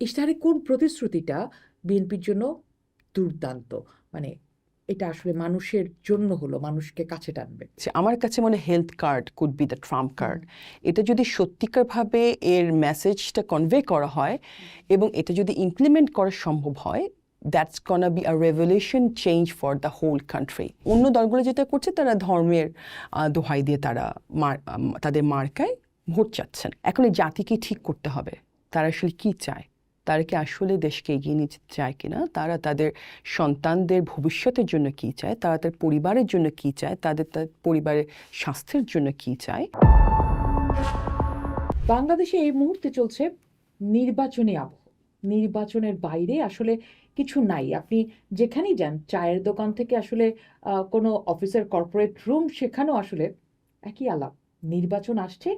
ইশতেহারে কোন প্রতিশ্রুতিটা বিএনপির জন্য দুর্দান্ত, মানে এটা আসলে মানুষের জন্য হলো, মানুষকে কাছে টানবে? আমার কাছে মনে health card could be the Trump card. এটা যদি সত্যিকারভাবে এর মেসেজটা কনভে করা হয় এবং এটা যদি ইমপ্লিমেন্ট করা সম্ভব হয়, that's gonna be a revolution change for the whole country. অন্য দলগুলো যেটা করছে তারা ধর্মের দোহাই দিয়ে তারা তাদের মার্কায় ভোট চাচ্ছেন। এখন এই জাতিকে ঠিক করতে হবে তারা আসলে কি চায়, তারা কি আসলে দেশকে এগিয়ে নিতে চায় কিনা, তারা তাদের সন্তানদের ভবিষ্যতের জন্য কি চায়, তারা তার পরিবারের জন্য কি চায়, তার পরিবারের স্বাস্থ্যের জন্য কি চায়। বাংলাদেশে এই মুহূর্তে চলছে নির্বাচনী আবহ। নির্বাচনের বাইরে আসলে কিছু নাই। আপনি যেখানেই যান, চায়ের দোকান থেকে আসলে কোনো অফিসের কর্পোরেট রুম, সেখানেও আসলে একই আলাপ। নির্বাচন আসছে,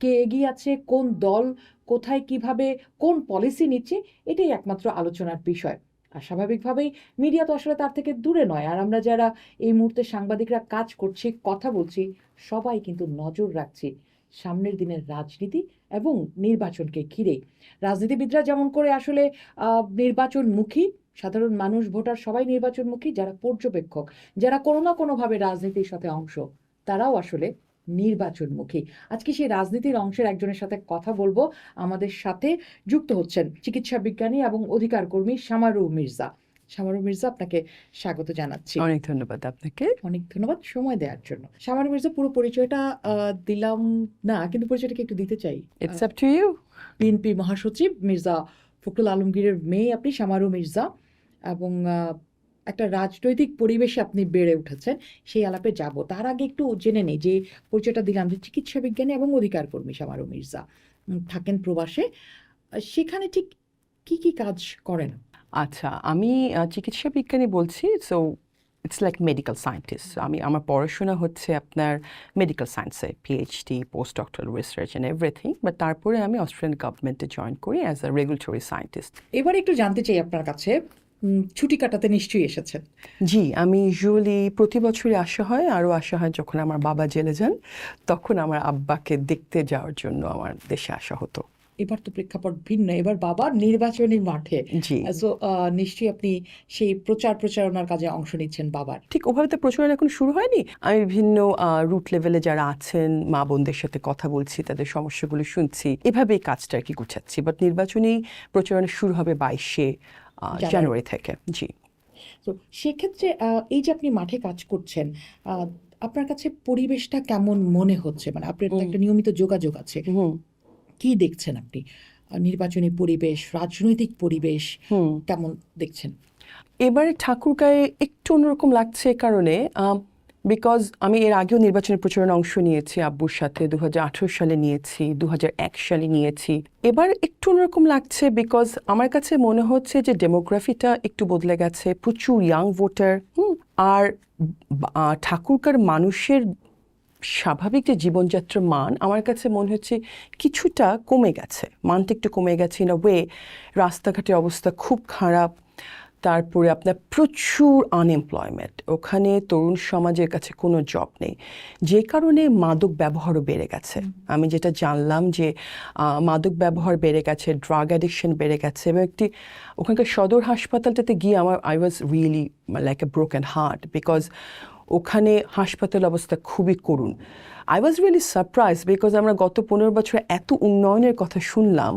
কে এগিয়ে আছে, কোন দল কোথায় কিভাবে কোন পলিসি নিচ্ছে, এটাই একমাত্র আলোচনার বিষয়। আর স্বাভাবিকভাবেই মিডিয়া তো আসলে তার থেকে দূরে নয়। আর আমরা যারা এই মুহূর্তে সাংবাদিকরা কাজ করছি, কথা বলছি, সবাই কিন্তু নজর রাখছি সামনের দিনের রাজনীতি এবং নির্বাচনকে ঘিরে। রাজনীতিবিদরা যেমন করে আসলে নির্বাচনমুখী, সাধারণ মানুষ, ভোটার সবাই নির্বাচনমুখী, যারা পর্যবেক্ষক, যারা কোনো না কোনোভাবে রাজনীতির সাথে অংশ, তারাও আসলে নির্বাচনমুখী। আজকে সেই রাজনীতির অংশের একজনের সাথে কথা বলবো। আমাদের সাথে যুক্ত হচ্ছেন চিকিৎসা বিজ্ঞানী এবং অধিকার কর্মী সামারু মির্জা। সামারু মির্জা, আপনাকে স্বাগত জানাচ্ছি। অনেক ধন্যবাদ আপনাকে। অনেক ধন্যবাদ সময় দেওয়ার জন্য। সামারু মির্জা, পুরো পরিচয়টা দিলাম না, কিন্তু পরিচয়টাকে একটু দিতে চাই। It's up to you. BNP মহাসচিব মির্জা ফখরুল আলমগীরের মেয়ে আপনি, সামারু মির্জা, এবং একটা রাজনৈতিক পরিবেশে আপনি বেড়ে উঠেছেন। সেই আলাপে যাব, তার আগে একটু জেনে নেই যে পরিচয়টা দিলাম যে চিকিৎসা বিজ্ঞানী এবং অধিকার কর্মী সামারু মির্জা, থাকেন প্রবাসে। সেখানে ঠিক কি কি কাজ করেন? আচ্ছা, আমি চিকিৎসা বিজ্ঞানী বলছি। So it's like medical scientist. আমার পড়াশোনা হচ্ছে আপনার মেডিকেল সায়েন্সে, PhD, post doctoral research and everything. But তারপরে আমি অস্ট্রেলিয়ান গভর্নমেন্টে জয়েন করি অ্যাজ আ রেগুলেটরি সায়েন্টিস্ট। এবার একটু জানতে চাই আপনার কাছে, ছুটি কাটাতে নিশ্চয়ই এসেছেন? জি, আমি ইউজুয়ালি প্রতি বছরই আসা হয়, আরও আসা হয় যখন আমার বাবা জেলে যান, তখন আমার আব্বাকে দেখতে যাওয়ার জন্য আমার দেশে আসা হতো। এবার তো প্রেক্ষাপট ভিন্ন, এবার বাবা নির্বাচনী মাঠে। জি, সো নিশ্চয়ই আপনি সেই প্রচারণার কাজে অংশ নিচ্ছেন বাবার। ঠিক ওভাবে তো প্রচারণা এখন শুরু হয়নি। আমি বিভিন্ন রুট লেভেলে যারা আছেন মা বোনদের সাথে কথা বলছি, তাদের সমস্যাগুলো শুনছি, এভাবেই কাজটা আর কি গুছাচ্ছি। বাট নির্বাচনী প্রচারণা শুরু হবে 22শে জানুয়ারি থেকে। জি। তো সেক্ষেত্রে এই যে আপনি মাঠে কাজ করছেন, আপনার কাছে পরিবেশটা কেমন মনে হচ্ছে? মানে আপনার তো একটা নিয়মিত যোগাযোগ আছে, কি দেখছেন আপনি? নির্বাচনী পরিবেশ, রাজনৈতিক পরিবেশ কেমন দেখছেন? এবারে ঠাকুরগাঁয়ে একটু অন্যরকম লাগছে কারণে বিকজ আমি এর আগেও নির্বাচনী প্রচারণা অংশ নিয়েছি আব্বুর সাথে, 2018 সালে নিয়েছি, 2001 সালে নিয়েছি। এবার একটু অন্যরকম লাগছে বিকজ আমার কাছে মনে হচ্ছে যে ডেমোগ্রাফিটা একটু বদলে গেছে, প্রচুর ইয়াং ভোটার। আর ঠাকুরগাঁর মানুষের স্বাভাবিক যে জীবনযাত্রার মান আমার কাছে মনে হচ্ছে কিছুটা কমে গেছে, মানটা একটু কমে গেছে। ইন আ ওয়ে রাস্তাঘাটের অবস্থা খুব খারাপ, তারপরে আপনার প্রচুর আনএমপ্লয়মেন্ট, ওখানে তরুণ সমাজের কাছে কোনো জব নেই, যে কারণে মাদক ব্যবহারও বেড়ে গেছে। আমি যেটা জানলাম যে মাদক ব্যবহার বেড়ে গেছে, ড্রাগ অ্যাডিকশন বেড়ে গেছে। এবং ওখানকার সদর হাসপাতালটাতে গিয়ে I was really like a broken heart because ওখানে হাসপাতাল অবস্থা খুবই করুণ। I was really surprise because আমরা গত 15 বছরে এত উন্নয়নের কথা শুনলাম,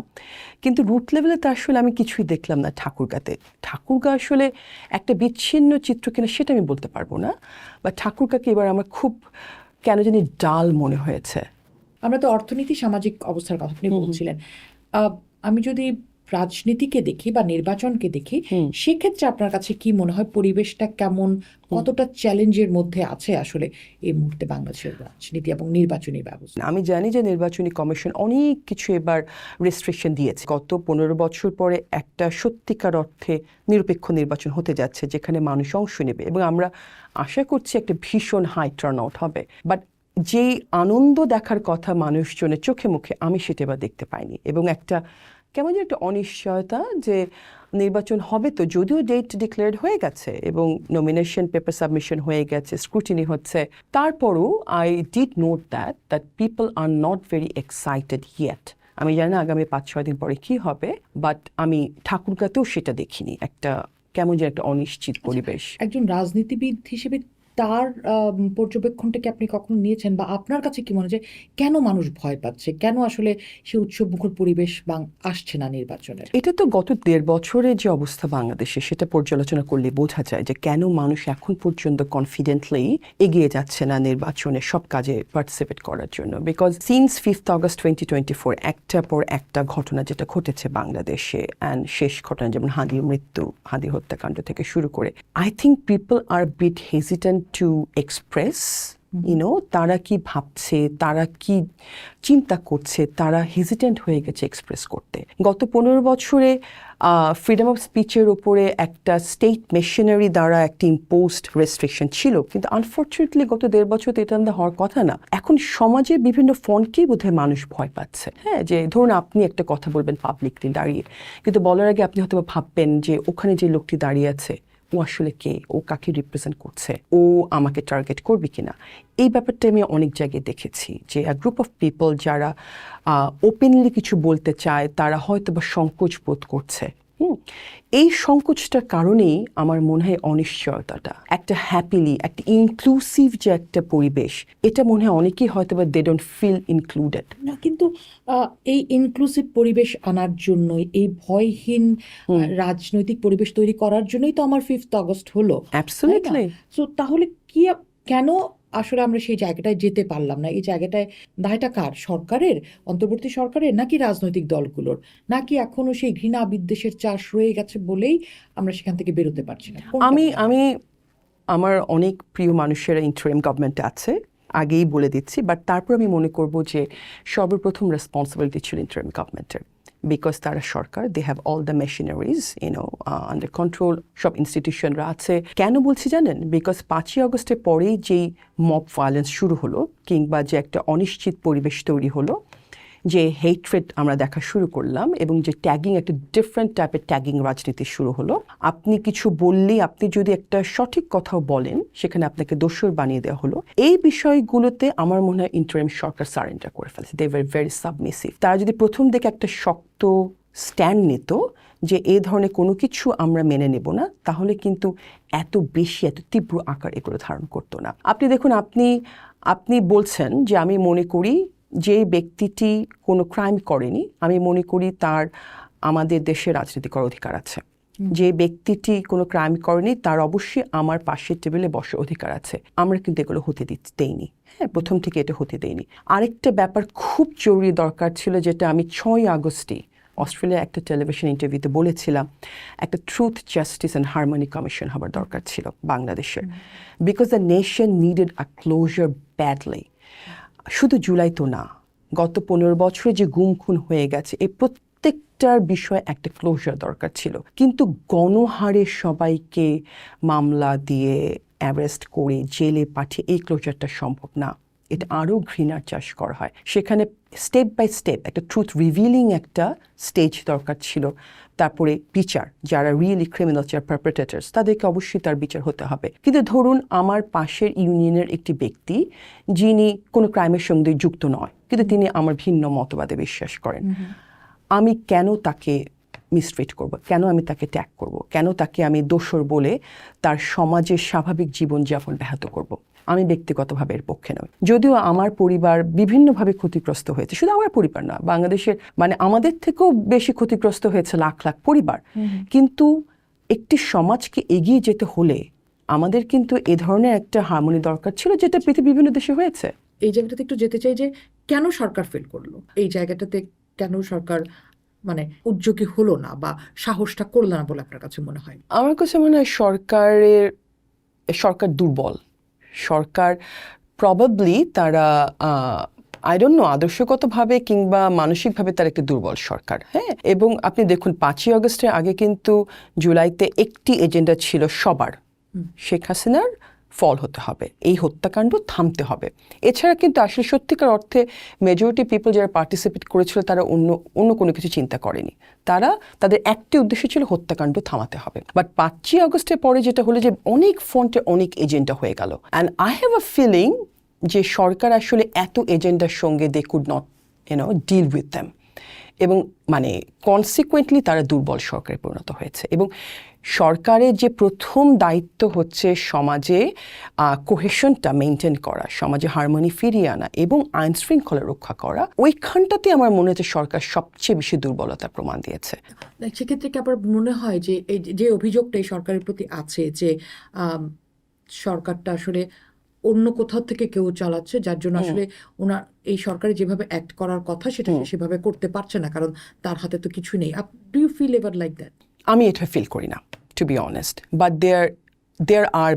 কিন্তু রুট লেভেলে তো আসলে আমি কিছুই দেখলাম না ঠাকুরগাঁতে। ঠাকুরগাঁ আসলে একটা বিচ্ছিন্ন চিত্র কিনা সেটা আমি বলতে পারবো না, বা ঠাকুরগাঁকে এবার আমার খুব কেন জানি ডাল মনে হয়েছে। আমরা তো অর্থনীতি, সামাজিক অবস্থার কথা আপনি বলছিলেন। আমি যদি রাজনীতিকে দেখি বা নির্বাচনকে দেখি, সেক্ষেত্রে আপনার কাছে কি মনে হয় পরিবেশটা কেমন, কতটা চ্যালেঞ্জের মধ্যে আছে আসলে এই মুহূর্তে বাংলাদেশের রাজনীতি এবং নির্বাচনী ব্যবস্থা? আমি জানি যে নির্বাচনী কমিশন অনেক কিছু এবার রেস্ট্রিকশন দিয়েছে। গত 15 বছর পরে একটা সত্যিকার অর্থে নিরপেক্ষ নির্বাচন হতে যাচ্ছে যেখানে মানুষ অংশ নেবে, এবং আমরা আশা করছি একটা ভীষণ হাই টার্ন আউট হবে। বাট যেই আনন্দ দেখার কথা মানুষজনের চোখে মুখে, আমি সেটা এবার দেখতে পাইনি। এবং একটা কেমন যেন একটা অনিশ্চয়তা যে নির্বাচন হবে তো, যদিও ডেট ডিক্লেয়ার্ড হয়ে গেছে এবং নমিনেশন পেপার সাবমিশন হয়ে গেছে, স্ক্রুটিনি হচ্ছে, তারপরও I did note that people are not very excited yet আমি জানি না আগামী 5-6 দিন পরে কি হবে, বাট আমি ঠাকুরগাঁতেও সেটা দেখিনি। একটা কেমন যে একটা অনিশ্চিত পরিবেশ। একজন রাজনীতিবিদ হিসেবে তার পর্যবেক্ষণটাকে আপনি কখনো নিয়েছেন, বা আপনার কাছে কি মনে হয় যে কেন মানুষ ভয় পাচ্ছে, কেন আসলে সে উৎসবমুখর পরিবেশ আসছে না নির্বাচনের? এটা তো গত 1.5 বছরের যে অবস্থা বাংলাদেশে, সেটা পর্যালোচনা করলে বোঝা যায় যে কেন মানুষ এখন পর্যন্ত কনফিডেন্টলি এগিয়ে যাচ্ছে না নির্বাচনে সব কাজে পার্টিসিপেট করার জন্য। বিকজ সিন্স 5th August 2024 একটার পর একটা ঘটনা যেটা ঘটেছে বাংলাদেশে, অ্যান্ড শেষ ঘটনা যেমন হাদির মৃত্যু, হাদি হত্যাকাণ্ড থেকে শুরু করে, I think people are bit hesitant to express তারা কি ভাবছে, তারা কি চিন্তা করছে, তারা হেজিটেন্ট হয়ে গেছে এক্সপ্রেস করতে। গত 15 বছরে ফ্রিডম অফ স্পিচের উপরে একটা স্টেট মেশিনারি দ্বারা একটা ইম্পোজড রেস্ট্রিকশন ছিল, কিন্তু আনফর্চুনেটলি গত 1.5 বছর তো এটা হওয়ার কথা না। এখন সমাজে বিভিন্ন ফ্রন্টকেই বোধহয় মানুষ ভয় পাচ্ছে। হ্যাঁ, যে ধরুন আপনি একটা কথা বলবেন পাবলিকলি দাঁড়িয়ে, কিন্তু বলার আগে আপনি হয়তো ভাববেন যে ওখানে যে লোকটি দাঁড়িয়ে আছে ও আসলে কে, ও কাকে রিপ্রেজেন্ট করছে, ও আমাকে টার্গেট করবে কিনা। এই ব্যাপারটা আমি অনেক জায়গায় দেখেছি যে গ্রুপ অফ পিপল যারা ওপেনলি কিছু বলতে চায় তারা হয়তো বা সংকোচ বোধ করছে। এই সংকোচটার কারণেই আমার মনে হয় অনিশ্চয়তাটা, একটা হ্যাপিলি একটা ইনক্লুসিভ যে একটা পরিবেশ, এটা মনে হয় অনেকেই হয়তো বা দে ডোন্ট ফিল ইনক্লুডেড। না, কিন্তু এই ইনক্লুসিভ পরিবেশ আনার জন্যই, এই ভয়হীন রাজনৈতিক পরিবেশ তৈরি করার জন্যই তো আমার 5th আগস্ট হলো। অ্যাবসলিউটলি। সো তাহলে কি কেন আসলে আমরা সেই জায়গাটায় যেতে পারলাম না? এই জায়গাটায় দায়টা কার? সরকারের, অন্তর্বর্তী সরকারের, নাকি রাজনৈতিক দলগুলোর, নাকি এখনো সেই ঘৃণা বিদ্বেষের চাষ রয়ে গেছে বলেই আমরা সেখান থেকে বেরোতে পারছি না? আমি আমার অনেক প্রিয় মানুষেরা ইন্টারিম গভর্নমেন্টে আছে, আগেই বলে দিচ্ছি, বাট তারপর আমি মনে করব যে সর্বপ্রথম রেসপন্সিবিলিটি ছিল ইন্টারিম গভর্নমেন্টের, বিকজ তারা সরকার, they have all the machineries under control, সব ইনস্টিটিউশনরা আছে। কেন বলছি জানেন? বিকজ 5ই আগস্টের পরেই যেই মব ভায়োলেন্স শুরু হলো, কিংবা যে একটা অনিশ্চিত পরিবেশ তৈরি হলো, যে হেট্রেড আমরা দেখা শুরু করলাম, এবং যে ট্যাগিং, একটা ডিফারেন্ট টাইপের ট্যাগিং রাজনীতি শুরু হলো। আপনি কিছু বললেই, আপনি যদি একটা সঠিক কথাও বলেন, সেখানে আপনাকে দোষর বানিয়ে দেওয়া হলো। এই বিষয়গুলোতে আমার মনে হয় ইন্টারিম সরকার সারেন্ডার করে ফেলছে। They were very submissive. তারা যদি প্রথম দিকে একটা শক্ত স্ট্যান্ড নিত যে এই ধরনের কোনো কিছু আমরা মেনে নেব না, তাহলে কিন্তু এত বেশি, এত তীব্র আকার এগুলো ধারণ করতো না। আপনি দেখুন, আপনি বলছেন যে আমি মনে করি যে ব্যক্তিটি কোনো ক্রাইম করেনি, আমি মনে করি তার আমাদের দেশে রাজনীতি করার অধিকার আছে। যে ব্যক্তিটি কোনো ক্রাইম করেনি তার অবশ্যই আমার পাশের টেবিলে বসার অধিকার আছে। আমরা কিন্তু এগুলো হতে দেইনি। হ্যাঁ, প্রথম থেকে এটা হতে দেইনি। আরেকটা ব্যাপার খুব জরুরি দরকার ছিল, যেটা আমি 6ই আগস্টে অস্ট্রেলিয়া একটা টেলিভিশন ইন্টারভিউতে বলেছিলাম, একটা truth, justice and harmony commission হবার দরকার ছিল বাংলাদেশের, because the nation needed a closure badly. শুধু জুলাই তো না, গত 15 বছরে যে গুম খুন হয়ে গেছে, এই প্রত্যেকটার বিষয়ে একটা ক্লোজার দরকার ছিল। কিন্তু গণহারে সবাইকে মামলা দিয়ে অ্যারেস্ট করে জেলে পাঠিয়ে এই ক্লোজারটা সম্ভব না। এটা আরও ঘৃণার চাষ করা হয়। সেখানে স্টেপ বাই স্টেপ একটা ট্রুথ রিভিলিং একটা স্টেজ দরকার ছিল। তারপরে বিচার, যারা রিয়েলি ক্রিমিনাল, যারা পারপেট্রেটার্স, তাদেরকে অবশ্যই তার বিচার হতে হবে। কিন্তু ধরুন আমার পাশের ইউনিয়নের একটি ব্যক্তি, যিনি কোনো ক্রাইমের সঙ্গে যুক্ত নয়, কিন্তু তিনি আমার ভিন্ন মতবাদে বিশ্বাস করেন, আমি কেন তাকে মিসট্রিট করব? কেন আমি তাকে ট্যাগ করব? কেন তাকে আমি দোষর বলে তার সমাজের স্বাভাবিক জীবনযাপন ব্যাহত করব? আমি ব্যক্তিগতভাবে এর পক্ষে নই। যদিও আমার পরিবার বিভিন্নভাবে ক্ষতিগ্রস্ত হয়েছে, শুধু আমার পরিবার না, বাংলাদেশের আমাদের থেকেও বেশি ক্ষতিগ্রস্ত হয়েছে লাখ লাখ পরিবার। কিন্তু একটি সমাজকে এগিয়ে যেতে হলে আমাদের কিন্তু এ ধরনের একটা হারমোনি দরকার ছিল, যেটা পৃথিবীর বিভিন্ন দেশে হয়েছে। এই জায়গাটাতে একটু যেতে চাই যে কেন সরকার ফেল করলো এই জায়গাটাতে, কেন সরকার উদ্যোগী হলো না বা সাহসটা করলো না বলে আপনার কাছে মনে হয়? আমার কাছে মনে হয় সরকার দুর্বল। সরকার প্রবাবলি তারা আই ডোন্ট নো, আদর্শগতভাবে কিংবা মানসিকভাবে তার একটা দুর্বল সরকার। হ্যাঁ, এবং আপনি দেখুন 5ই আগস্টের আগে কিন্তু জুলাইতে একটি এজেন্ডা ছিল সবার, শেখ হাসিনার ফল হতে হবে, এই হত্যাকাণ্ড থামতে হবে। এছাড়া কিন্তু আসলে সত্যিকার অর্থে মেজরিটি পিপল যারা পার্টিসিপেট করেছিল তারা অন্য কোনো কিছু চিন্তা করেনি। তারা তাদের একটি উদ্দেশ্য ছিল হত্যাকাণ্ড থামাতে হবে। বাট 5ই আগস্টের পরে যেটা হলো যে অনেক ফ্রন্টে অনেক এজেন্ডা হয়ে গেল, and I have a feeling যে সরকার আসলে এত এজেন্ডার সঙ্গে they could not deal with them. এবং মানে কনসিকুয়েন্টলি তারা দুর্বল সরকারে পরিণত হয়েছে। এবং সরকারের যে প্রথম দায়িত্ব হচ্ছে সমাজে কোহেশনটা মেনটেন করা, সমাজে হারমোনি ফিরিয়ে আনা এবং আইন শৃঙ্খলা রক্ষা করা, ওইখানটাতে আমার মনে হচ্ছে সরকার সবচেয়ে বেশি দুর্বলতার প্রমাণ দিয়েছে। সেক্ষেত্রে কি আবার মনে হয় যে এই যে অভিযোগটা এই সরকারের প্রতি আছে যে সরকারটা আসলে অন্য কোথাও থেকে কেউ চালাচ্ছে, যার জন্য আসলে ওনার এই সরকারের যেভাবে অ্যাক্ট করার কথা সেটা সেভাবে করতে পারছে না, কারণ তার হাতে তো কিছু নেই? Do you feel ever like that? আমি এটা ফিল করি না, to be honest, but there are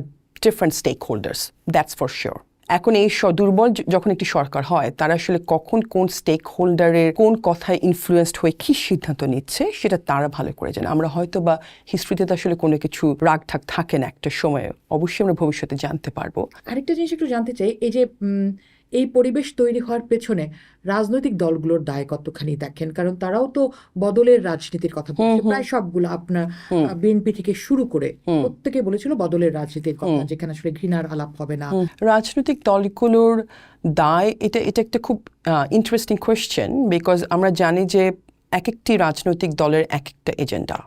different stakeholders, that's for sure. এখন এই দুর্বল যখন একটি সরকার হয়, তারা আসলে কখন কোন স্টেক হোল্ডারের কোন কথায় ইনফ্লুয়েসড হয়ে কী সিদ্ধান্ত নিচ্ছে সেটা তারা ভালো করে জানে। আমরা হয়তো বা হিস্ট্রিতে তো আসলে কোনো কিছু রাগ ঠাক থাকে না একটা সময়ে, অবশ্যই আমরা ভবিষ্যতে জানতে পারবো। আরেকটা জিনিস একটু জানতে চাই, এই যে এই পরিবেশ তৈরি হওয়ার পেছনে রাজনৈতিক দলগুলোর দায় কতখানি দেখেন? কারণ তারাও তো বদলের রাজনীতির কথা বলছে, প্রায় সবগুলো, আপনার বিএনপি থেকে শুরু করে প্রত্যেকে বলেছিল বদলের রাজনীতির কথা, যেখানে আসলে ঘৃণার আলাপ হবে না। রাজনৈতিক দলগুলোর দায়, এটা একটা খুব ইন্টারেস্টিং কোয়েশ্চেন, বিকজ আমরা জানি যে এক একটি রাজনৈতিক দলের এক একটা এজেন্ডা।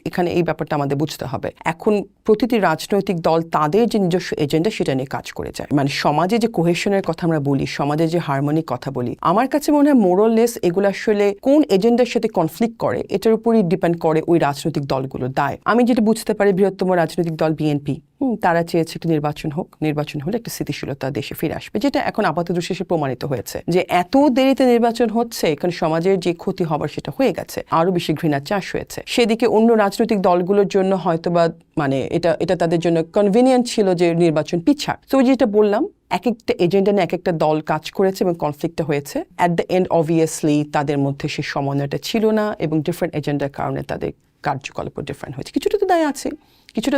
এখানে এই ব্যাপারটা আমাদের বুঝতে হবে। এখন প্রতিটি রাজনৈতিক দল তাদের যে নিজস্ব এজেন্ডা সেটা নিয়ে কাজ করে যায়। মানে সমাজে যে কোহেশনের কথা আমরা বলি, সমাজে যে হারমোনির কথা বলি, আমার কাছে মনে হয় মোরলেস এগুলো আসলে কোন এজেন্ডার সাথে কনফ্লিক্ট করে এটার উপরই ডিপেন্ড করে ওই রাজনৈতিক দলগুলোর দায়। আমি যেটা বুঝতে পারি, বৃহত্তম রাজনৈতিক দল বিএনপি, তারা চেয়েছে একটা নির্বাচন হোক, নির্বাচন হলে একটা স্থিতিশীলতা দেশে ফিরে আসবে, যেটা এখন আপাতত শেষে প্রমাণিত হয়েছে যে এত দেরিতে নির্বাচন হচ্ছে, এখানে সমাজের যে ক্ষতি হবার সেটা হয়ে গেছে, আরো বেশি ঘৃণার চাষ হয়েছে। সেদিকে অন্য রাজনৈতিক দলগুলোর জন্য হয়তোবা মানে এটা তাদের জন্য কনভিনিয়েন্ট ছিল যে নির্বাচন পিছাক। তো যেটা বললাম, এক একটা এজেন্ডা নিয়ে এক একটা দল কাজ করেছে এবং কনফ্লিক্টটা হয়েছে। অ্যাট দ্য এন্ড অবভিয়াসলি তাদের মধ্যে সেই সমন্বয়টা ছিল না এবং ডিফারেন্ট এজেন্ডার কারণে তাদের কার্যকলাপ ডিফারেন্ট হয়েছে। কিছুটা তো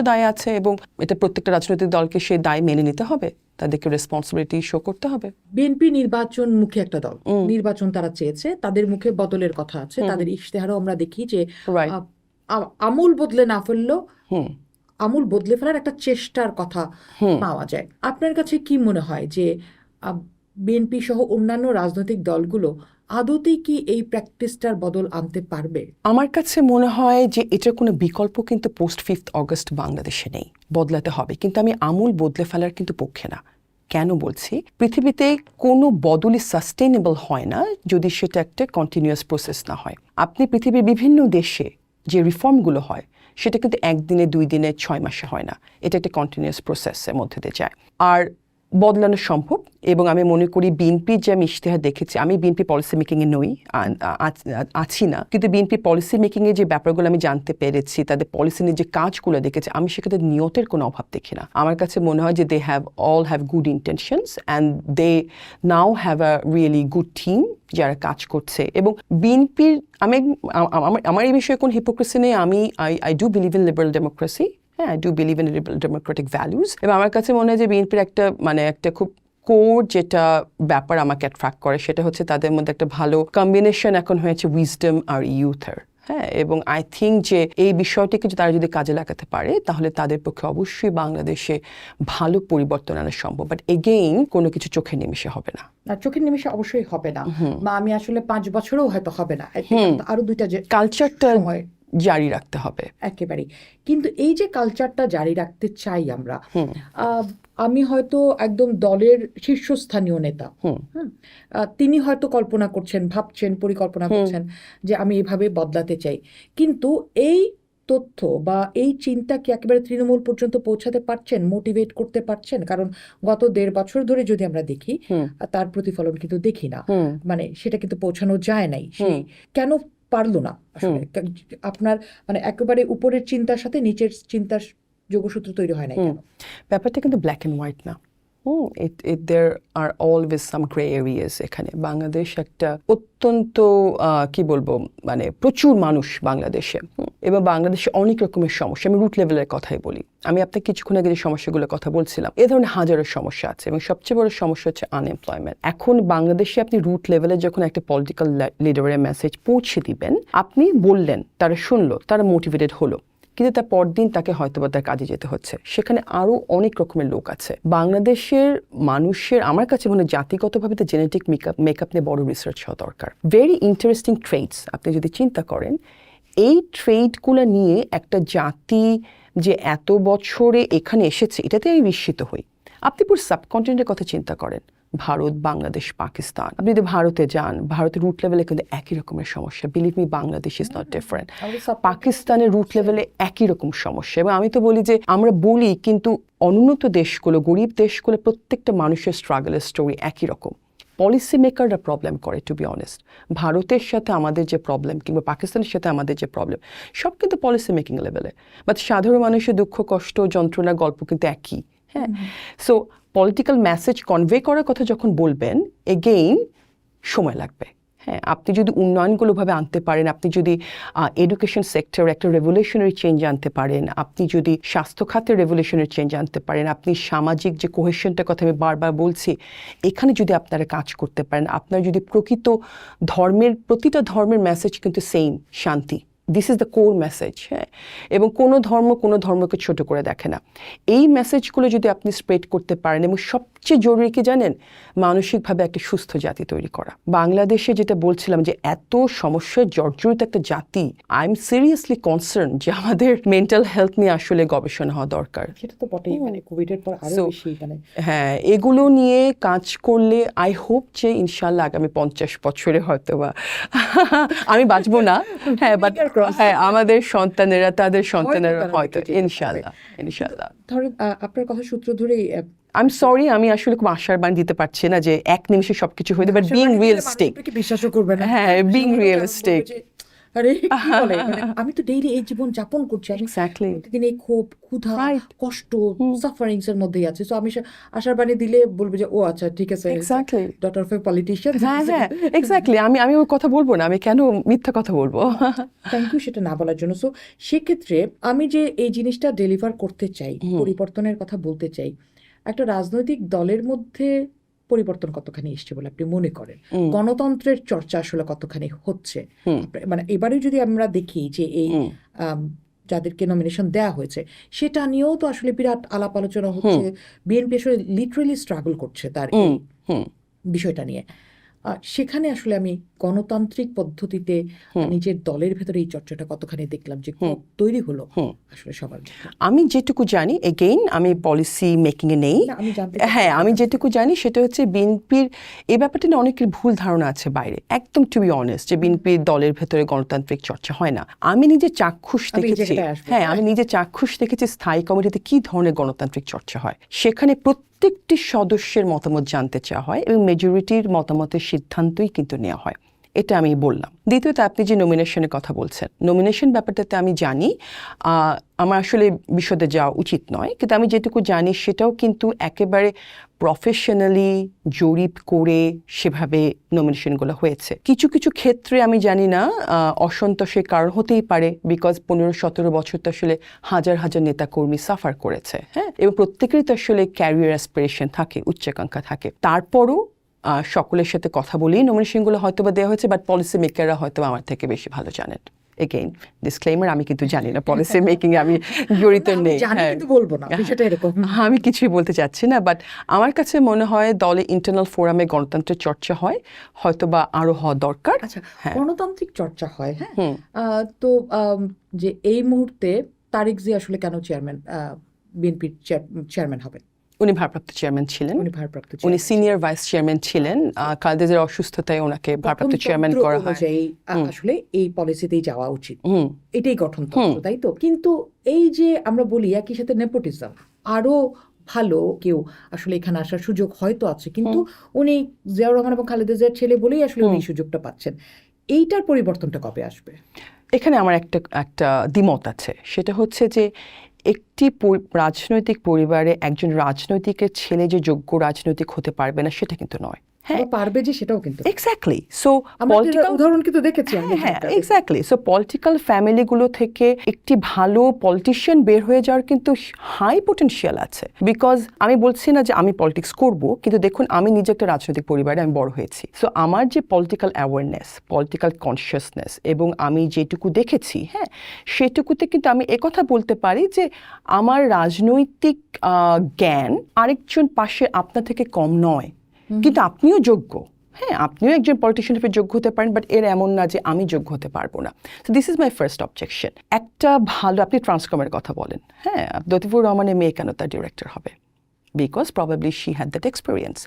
দায় আছে এবং এটা প্রত্যেকটা রাজনৈতিক দলকে সেই দায় মেনে নিতে হবে, তাদেরকে রেসপন্সিবিলিটি শো করতে হবে। বিএনপি নির্বাচন মুখী একটা দল, নির্বাচন তারা চেয়েছে, তাদের মুখে বদলের কথা আছে, তাদের ইশতেহারও আমরা দেখি যে আমূল বদলে না ফেললেও আমূল বদলে ফেলার একটা চেষ্টার কথা পাওয়া যায়। আপনার কাছে কি মনে হয় যে বিএনপি সহ অন্যান্য রাজনৈতিক দলগুলো আদতেই কি এই প্র্যাকটিসটার বদল আনতে পারবে? আমার কাছে মনে হয় যে এটার কোনো বিকল্প কিন্তু পোস্ট 5th অগস্ট বাংলাদেশে নেই, বদলাতে হবে। কিন্তু আমি আমূল বদলে ফেলার কিন্তু পক্ষে না। কেন বলছি? পৃথিবীতে কোনো বদলই সাস্টেইনেবল হয় না যদি সেটা একটা কন্টিনিউয়াস প্রসেস না হয়। আপনি পৃথিবীর বিভিন্ন দেশে যে রিফর্মগুলো হয় সেটা কিন্তু 1 দিনে 2 দিনে 6 মাসে হয় না, এটা একটা কন্টিনিউয়াস প্রসেসের মধ্যে দিয়ে যায়। আর বদলানো সম্ভব। এবং আমি মনে করি বিএনপির যে আমি ইশতেহার দেখেছি, আমি বিএনপি পলিসি মেকিংয়ে নই, আছি না, কিন্তু বিএনপি পলিসি মেকিংয়ে যে ব্যাপারগুলো আমি জানতে পেরেছি, তাদের পলিসি নিয়ে যে কাজগুলো দেখেছি, আমি সেখানে নিয়তের কোনো অভাব দেখি না। আমার কাছে মনে হয় যে দে all have good intentions and they now have a really good team যারা কাজ করছে। এবং বিএনপির আমার এই বিষয়ে কোনো হিপোক্রেসি নেই। I do believe in liberal democracy. I do believe in democratic values. এবং আমার কাছে মনে হয় যে বিএনপির একটা খুব কোর যেটা ব্যাপার আমাকে অ্যাট্রাক্ট করে সেটা হচ্ছে তাদের মধ্যে একটা ভালো কম্বিনেশন এখন হয়েছে উইজডম আর ইউথের। এবং আই থিঙ্ক যে এই বিষয়টিকে তারা যদি কাজে লাগাতে পারে তাহলে তাদের পক্ষে অবশ্যই বাংলাদেশে ভালো পরিবর্তন আনা সম্ভব। বাট এগেইন কোনো কিছু চোখের নিমেষে হবে না। চোখের নিমেষে অবশ্যই হবে না, বা আমি আসলে 5 বছরেও হয়তো হবে না, আরো 2টা যে কালচারটা জারি রাখতে হবে একেবারেই। কিন্তু এই যে কালচারটা জারি রাখতে চাই আমরা, আমি হয়তো একদম দলের শীর্ষস্থানীয় নেতা, তিনি হয়তো কল্পনা করছেন, ভাবছেন, পরিকল্পনা করছেন যে আমি এভাবে বদলাতে চাই, কিন্তু এই তথ্য বা এই চিন্তা কি একেবারে তৃণমূল পর্যন্ত পৌঁছাতে পারছেন, মোটিভেট করতে পারছেন? কারণ গত 1.5 বছর ধরে যদি আমরা দেখি, তার প্রতিফলন কিন্তু দেখি না, মানে সেটা কিন্তু পৌঁছানো যায় নাই। কেন পারলো না আসলে? আপনার মানে একেবারে উপরের চিন্তার সাথে নিচের চিন্তার যোগসূত্র তৈরি হয় না কেন? ব্যাপারটা কিন্তু ব্ল্যাক অ্যান্ড হোয়াইট না। there are always some gray areas এখানে। বাংলাদেশ একটা অত্যন্ত কি বলবো, মানে প্রচুর মানুষ বাংলাদেশে, এবং বাংলাদেশে অনেক রকমের সমস্যা। আমি রুট লেভেলের কথাই বলি। আমি আপনাকে কিছুক্ষণ আগে যে সমস্যাগুলোর কথা বলছিলাম, এ ধরনের হাজারো সমস্যা আছে এবং সবচেয়ে বড় সমস্যা হচ্ছে আনএমপ্লয়মেন্ট। এখন বাংলাদেশে আপনি রুট লেভেলে যখন একটা পলিটিক্যাল লিডারের মেসেজ পৌঁছে দিবেন, আপনি বললেন, তারা শুনলো, তারা মোটিভেটেড হলো, কিন্তু তার পরদিন তাকে হয়তোবা তার কাজে যেতে হচ্ছে। সেখানে আরও অনেক রকমের লোক আছে। বাংলাদেশের মানুষের আমার কাছে মনে হয় জাতিগতভাবে তো জেনেটিক মেকআপ নিয়ে বড় রিসার্চ হওয়া দরকার। ভেরি ইন্টারেস্টিং ট্রেডস আপনি যদি চিন্তা করেন, এই ট্রেডগুলো নিয়ে একটা জাতি যে এত বছরে এখানে এসেছে এটাতে আমি বিস্মিত হই। আপনি পুরো সাবকন্টিনেন্টের কথা চিন্তা করেন, ভারত, বাংলাদেশ, পাকিস্তান। আপনি যদি ভারতে যান, ভারতের রুট লেভেলে কিন্তু একই রকমের সমস্যা। Believe me, Bangladesh is not different. পাকিস্তানের রুট লেভেলে একই রকম সমস্যা। এবং আমি তো বলি যে আমরা বলি, কিন্তু অনুন্নত দেশগুলো, গরিব দেশগুলো, প্রত্যেকটা মানুষের স্ট্রাগলের স্টোরি একই রকম। পলিসি মেকাররা প্রবলেম করে, টু বি অনেস্ট। ভারতের সাথে আমাদের যে প্রবলেম কিংবা পাকিস্তানের সাথে আমাদের যে প্রবলেম, সব কিন্তু পলিসি মেকিং লেভেলে। বাট সাধারণ মানুষের দুঃখ, কষ্ট, যন্ত্রণার গল্প কিন্তু একই। হ্যাঁ, সো পলিটিক্যাল মেসেজ কনভে করার কথা যখন বলবেন, এগেইন সময় লাগবে। হ্যাঁ, আপনি যদি উন্নয়নগুলোভাবে আনতে পারেন, আপনি যদি এডুকেশন সেক্টরে একটা রেভলিউশনারি চেঞ্জ আনতে পারেন, আপনি যদি স্বাস্থ্য খাতের রেভলিউশনারি চেঞ্জ আনতে পারেন, আপনি সামাজিক যে কোহেশনটার কথা আমি বারবার বলছি, এখানে যদি আপনারা কাজ করতে পারেন, আপনার যদি প্রকৃত ধর্মের, প্রতিটা ধর্মের মেসেজ কিন্তু সেম, শান্তি। This is the core message. হ্যাঁ, এবং কোনো ধর্মকে ছোট করে দেখে না। এই মেসেজগুলো যদি আপনি স্প্রেড করতে পারেন, এবং সবচেয়ে জরুরি কি জানেন, মানসিকভাবে একটা সুস্থ জাতি তৈরি করা। বাংলাদেশে যেটা বলছিলাম যে এত সমস্যায় জর্জরিত একটা জাতি, আই এম সিরিয়াসলি কনসার্ন যে আমাদের মেন্টাল হেলথ নিয়ে আসলে গবেষণা হওয়া দরকার। সেটা তো বটেই, মানে কোভিডের পর আরো So, বেশি মানে হ্যাঁ, এগুলো নিয়ে কাজ করলে আই হোপ যে ইনশাল্লাহ আগামী 50 বছরে হয়তোবা আমি বাঁচবো না, হ্যাঁ, বাট হ্যাঁ আমাদের সন্তানেরা, তাদের সন্তানেরা তারা হয়তো, দেখে যেতে পারে। ইনশাল্লাহ। ধরেন আপনার কথা সূত্র ধরেই আই এম সরি, আমি আসলে খুব আশার বাণী দিতে পারছি না যে এক নিমিষে সবকিছু হয়ে যাবে, বাট বিং রিয়েলিস্টিক। বিশ্বাসও করবে না। হ্যাঁ, বিং সবাই রিয়েলিস্টিক। বলবে যে, আরে কি বলে, মানে আমি তো ডেইলি এই জীবন যাপন করছি, আমি Exactly. প্রতিদিন এই ক্ষোভ, ক্ষুধা, Right. কষ্ট, সাফারিংস এর মধ্যেই আছে। সো আমি আশার বাণী দিলে বলবে যে ও আচ্ছা ঠিক আছে, Exactly. Daughter of A politician. হ্যাঁ, এক্স্যাক্টলি। আমি ওর কথা বলবো না, আমি কেন মিথ্যা কথা বলবো? থ্যাংক ইউ সেটা না বলার জন্য। সো সেক্ষেত্রে আমি যে এই জিনিসটা ডেলিভার করতে চাই, পরিবর্তনের কথা বলতে চাই, একটা রাজনৈতিক দলের মধ্যে পরিবর্তন কতখানি এসছে বলে আপনি মনে করেন? গণতন্ত্রের চর্চা আসলে কতখানি হচ্ছে? মানে এবারে যদি আমরা দেখি যে এই যাদেরকে নমিনেশন দেওয়া হয়েছে, সেটা নিয়েও তো আসলে বিরাট আলাপ আলোচনা হচ্ছে। বিএনপি আসলে লিটারেলি স্ট্রাগল করছে তার এই বিষয়টা নিয়ে। সেখানে আসলে আমি গণতান্ত্রিক পদ্ধতিতে নিজের দলের ভেতরে এই চর্চাটা কতখানি দেখলাম যে তৈরি হলো আসলে সবার মধ্যে। আমি যেটুকু জানি, এগেইন আমি পলিসি মেকিং এ নেই, না, আমি জানতে হ্যাঁ, আমি যেটুকু জানি সেটা হচ্ছে বিএনপির এই ব্যাপারটা নিয়ে অনেকের ভুল ধারণা আছে বাইরে, একদম টু বি অনেস্ট, যে বিএনপির দলের ভেতরে গণতান্ত্রিক চর্চা হয় না। আমি নিজে চাক্ষুষ দেখেছি, হ্যাঁ, আমি নিজে চাক্ষুষ দেখেছি স্থায়ী কমিটিতে কি ধরনের গণতান্ত্রিক চর্চা হয়। সেখানে প্রত্যেকটি সদস্যের মতামত জানতে চাওয়া হয় এবং মেজরিটির মতামতের সিদ্ধান্তই কিন্তু নেওয়া হয়। এটা আমি বললাম। দ্বিতীয়ত, আপনি যে নমিনেশনের কথা বলছেন, নমিনেশন ব্যাপারটাতে আমি জানি, আমার আসলে বিশদে যাওয়া উচিত নয়, কিন্তু আমি যেটুকু জানি সেটাও কিন্তু একেবারে প্রফেশনালি জরিপ করে সেভাবে নমিনেশনগুলো হয়েছে। কিছু কিছু ক্ষেত্রে আমি জানি না, অসন্তোষের কারণ হতেই পারে, বিকজ 15-17 বছর তো আসলে হাজার হাজার নেতাকর্মী সাফার করেছে, হ্যাঁ, এবং প্রত্যেকেরই তো আসলে ক্যারিয়ার অ্যাসপিরেশন থাকে, উচ্চাকাঙ্ক্ষা থাকে। তারপরও সকলের সাথে কথা বলেই নমিনেশনগুলো হয়তো বা দেওয়া হয়েছে, বাট পলিসি মেকাররা হয়তো আমার থেকে বেশি ভালো জানেন। এগেইন ডিসক্লেইমার, আমি কিন্তু জানি না, পলিসি মেকিং এ আমি জড়িত নেই, বলবো না বিষয়টা এরকম, আমি কিছুই বলতে চাচ্ছি না। বাট আমার কাছে মনে হয় দলে ইন্টারনাল ফোরামে গণতন্ত্রের চর্চা হয়, হয়তো বা আরো হওয়া দরকার। আচ্ছা, গণতান্ত্রিক চর্চা হয়, হ্যাঁ, তো যে এই মুহূর্তে তারেক জিয়া আসলে কেন চেয়ারম্যান, বিএনপির চেয়ারম্যান হবেন? উনি ভারপ্রাপ্ত চেয়ারম্যান ছিলেন, উনি সিনিয়র ভাইস চেয়ারম্যান ছিলেন। খালেদা জিয়ার অসুস্থতায় ওনাকে ভারপ্রাপ্ত চেয়ারম্যান করা হয়। আসলে এই পলিসিতেই যাওয়া উচিত, এটাই গঠনতন্ত্র, তাই তো? কিন্তু এই যে আমরা বলি একই সাথে নেপোটিজম, আরো ভালো কেউ আসলে এখানে আসার সুযোগ হয়তো আছে, কিন্তু উনি জিয়াউর রহমান এবং খালেদা জিয়ার ছেলে বলেই আসলে উনি সুযোগটা পাচ্ছেন। এইটার পরিবর্তনটা কবে আসবে? এখানে আমার একটা দ্বিমত আছে। সেটা হচ্ছে যে একটি রাজনৈতিক পরিবারে একজন রাজনৈতিকের ছেলে যে যোগ্য রাজনৈতিক হতে পারবে না সেটা কিন্তু নয়। হ্যাঁ পারবে যে সেটাও কিন্তু না। এক্স্যাক্টলি। সো আমরা একটা পলিটিক্যাল উদাহরণ কিন্তু দেখেছি আমরা হ্যাঁ এখানকার। এক্স্যাক্টলি। সো পলিটিক্যাল ফ্যামিলিগুলো থেকে একটি ভালো পলিটিশিয়ান বের হয়ে যাওয়ার কিন্তু হাই পোটেনশিয়াল আছে। বিকজ আমি বলছি না যে আমি পলিটিক্স করব, কিন্তু দেখুন আমি নিজে একটা রাজনৈতিক পরিবারে আমি বড় হয়েছি। সো আমার যে পলিটিক্যাল অ্যাওয়ারনেস, পলিটিক্যাল কনসিয়াসনেস এবং আমি যেটুকু দেখেছি, হ্যাঁ, সেটুকুতে কিন্তু আমি একথা বলতে পারি যে আমার রাজনৈতিক জ্ঞান আরেকজন পাশে আপনার থেকে কম নয়, কিন্তু আপনিও যোগ্য। হ্যাঁ, আপনিও একজন পলিটিশিয়ান হিসেবে যোগ্য হতে পারেন, বাট এর এমন না যে আমি যোগ্য হতে পারবো না। So this is my first objection. একটা ভালো, আপনি ট্রান্সকমের কথা বলেন, হ্যাঁ, লতিফুর রহমানের মেয়ে কেন তার ডিরেক্টর হবে? Because probably she had that experience.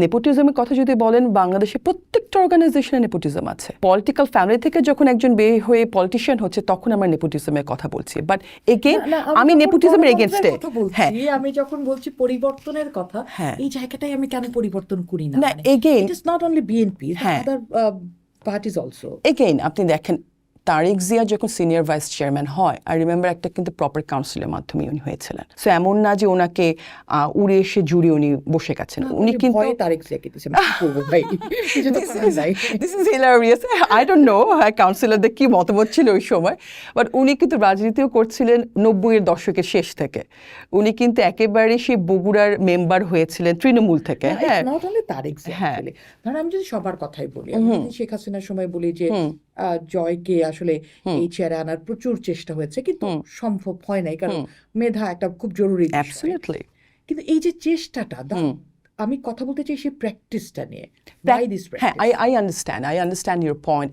নেপোটিজমের কথা যদি বলেন, বাংলাদেশে প্রত্যেকটা অর্গানাইজেশনে নেপোটিজম আছে। পলিটিক্যাল ফ্যামিলি থেকে যখন একজন বের হয়ে পলিটিশিয়ান হচ্ছে তখন আমরা নেপোটিজমের কথা বলছি, বাট এগেইন আমি নেপোটিজমের এগেনস্টে। হ্যাঁ, আমি যখন বলছি পরিবর্তনের কথা, হ্যাঁ, এই জায়গাটাই আমি কেন পরিবর্তন করি না? না again it is not only BNP, হ্যাঁ, আদার পার্টিজ অলসো। এগেইন আপনি দেখেন তারেক জিয়া যখন সিনিয়র ভাইস চেয়ারম্যান হয়, আই রিমেম্বার একটা কিন্তু প্রপার কাউন্সিলের মাধ্যমে উনি হয়েছিলেন। সো এমন না যে ওনাকে উড়ে এসে জুড়ে উনি বসে গেছেন, উনি কিন্তু তারেক জিয়াকে দিয়েছেন, কি করবো ভাই, কিছু তো করার নাই। This is hilarious. I don't know কাউন্সিলরদের কি মতামত ছিল ওই সময়, বাট উনি কিন্তু রাজনীতিও করছিলেন 90-এর দশকের শেষ থেকে। উনি কিন্তু একেবারে সেই বগুড়ার মেম্বার হয়েছিলেন তৃণমূল থেকে। হ্যাঁ, নট অনলি তারেক জিয়া, হ্যাঁ, ধরেন আমি যদি সবার কথাই বলি, আমি যদি শেখ হাসিনার সময় বলি যে জয়কে আসলে এই চেয়ারে আনার প্রচুর চেষ্টা হয়েছে, কিন্তু সম্ভব হয় নাই, কারণ মেধা একটা খুব জরুরি বিষয়। অ্যাবসলিউটলি। কিন্তু এই যে চেষ্টাটা, আমি কথা বলতে চাই সেই প্র্যাকটিসটা নিয়ে। Why this হ্যাঁ, practice? I understand your point,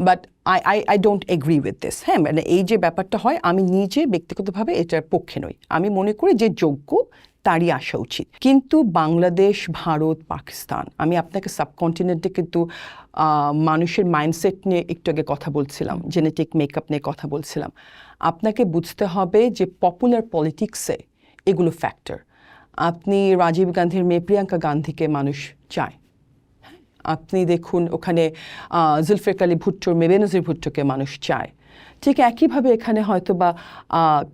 but I don't agree with this. হ্যাঁ, মানে এই যে ব্যাপারটা হয়, আমি নিজে ব্যক্তিগতভাবে এটার পক্ষে নই। আমি মনে করি যে যোগ্য তারই আসা উচিত। কিন্তু বাংলাদেশ, ভারত, পাকিস্তান, আমি আপনাকে সাবকন্টিনেন্টে কিন্তু মানুষের মাইন্ডসেট নিয়ে একটু আগে কথা বলছিলাম, জেনেটিক মেকআপ নিয়ে কথা বলছিলাম। আপনাকে বুঝতে হবে যে পপুলার পলিটিক্সে এগুলো ফ্যাক্টর। আপনি রাজীব গান্ধীর মেয়ে প্রিয়াঙ্কা গান্ধীকে মানুষ চায়। আপনি দেখুন ওখানে জুলফিকার আলী ভুট্টোর মেয়ে বেনজির ভুট্টোকে মানুষ চায়। ঠিক একইভাবে এখানে হয়তো বা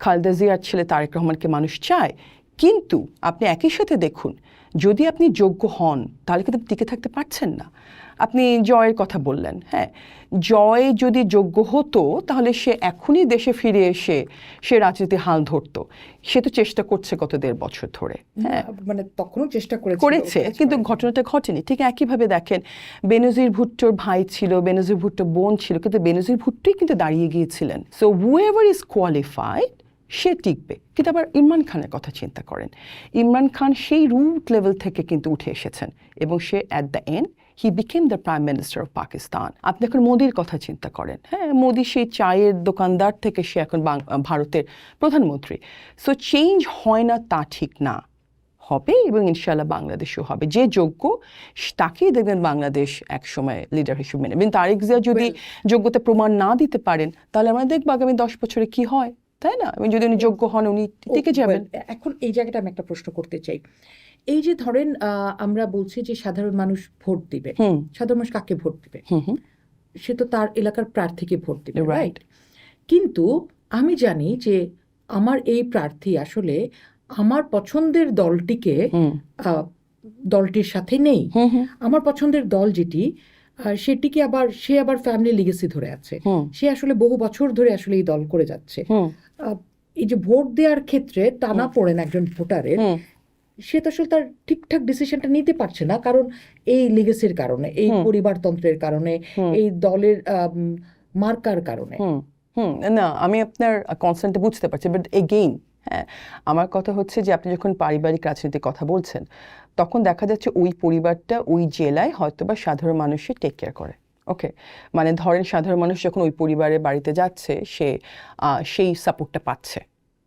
খালেদা জিয়ার ছেলে তারেক রহমানকে মানুষ চায়। কিন্তু আপনি একই সাথে দেখুন, যদি আপনি যোগ্য হন তাহলে কিন্তু টিকে থাকতে পারছেন না। আপনি জয়ের কথা বললেন, হ্যাঁ, জয় যদি যোগ্য হতো তাহলে সে এখনই দেশে ফিরে এসে সে রাজনীতি হাল ধরতো। সে তো চেষ্টা করছে গত 1.5 বছর ধরে, হ্যাঁ, মানে তখনও চেষ্টা করেছে, কিন্তু ঘটনাটা ঘটেনি। ঠিক একইভাবে দেখেন, বেনজির ভুট্টোর ভাই ছিল, বেনজির ভুট্টোর বোন ছিল, কিন্তু বেনজির ভুট্টোই কিন্তু দাঁড়িয়ে গিয়েছিলেন। সো হুএভার ইজ কোয়ালিফাইড সে টিকবে। কিন্তু আবার ইমরান খানের কথা চিন্তা করেন, ইমরান খান সেই রুট লেভেল থেকে কিন্তু উঠে এসেছেন এবং সে at the end he became the prime minister of Pakistan. আপনি এখন মোদির কথা চিন্তা করেন, হ্যাঁ, মোদি সেই চায়ের দোকানদার থেকে সে এখন ভারতের প্রধানমন্ত্রী। সো চেঞ্জ হয় না তা ঠিক না, হবে এবং ইনশাআল্লাহ বাংলাদেশও হবে। যে যোগ্য তাকেই দেখবেন বাংলাদেশ একসময় লিডার হিসেবে মেনে। কিন্তু তারেক জিয়া যদি যোগ্যতা প্রমাণ না দিতে পারেন তাহলে আমরা দেখবো আগামী 10 বছরে কি হয়, তাই না? যদি উনি যোগ্য হন উনি টিকে যাবেন। এখন এই জায়গাটা আমি একটা প্রশ্ন করতে চাই। এই যে ধরেন আমরা বলছি যে সাধারণ মানুষ ভোট দিবে, সাধারণ মানুষ কাকে ভোট দিবে? সে তো তার এলাকার প্রার্থীকে ভোট দিবে, রাইট? কিন্তু আমি জানি যে আমার এই প্রার্থী আসলে আমার পছন্দের দলটির সাথে নেই। আমার পছন্দের দল যেটি, সে আবার ফ্যামিলি লিগেসি ধরে আছে, সে আসলে বহু বছর ধরে আসলে এই দল করে যাচ্ছে। এই যে ভোট দেওয়ার ক্ষেত্রে টানা পড়েন একজন ভোটারের, সে তো আসলে তার ঠিকঠাক ডিসিশনটা নিতে পারছে না, কারণ এই লিগেসির কারণে, এই পরিবারতন্ত্রের কারণে, এই দলের মার্কার কারণে। না, আমি আপনার কনসার্নটা বুঝতে পারছি, বাট এগেইন, হ্যাঁ, আমার কথা হচ্ছে যে আপনি যখন পারিবারিক রাজনীতির কথা বলছেন তখন দেখা যাচ্ছে ওই পরিবারটা ওই জেলায় হয়তোবা সাধারণ মানুষের টেক কেয়ার করে। ওকে, মানে ধরেন সাধারণ মানুষ যখন ওই পরিবারের বাড়িতে যাচ্ছে সে সেই সাপোর্টটা পাচ্ছে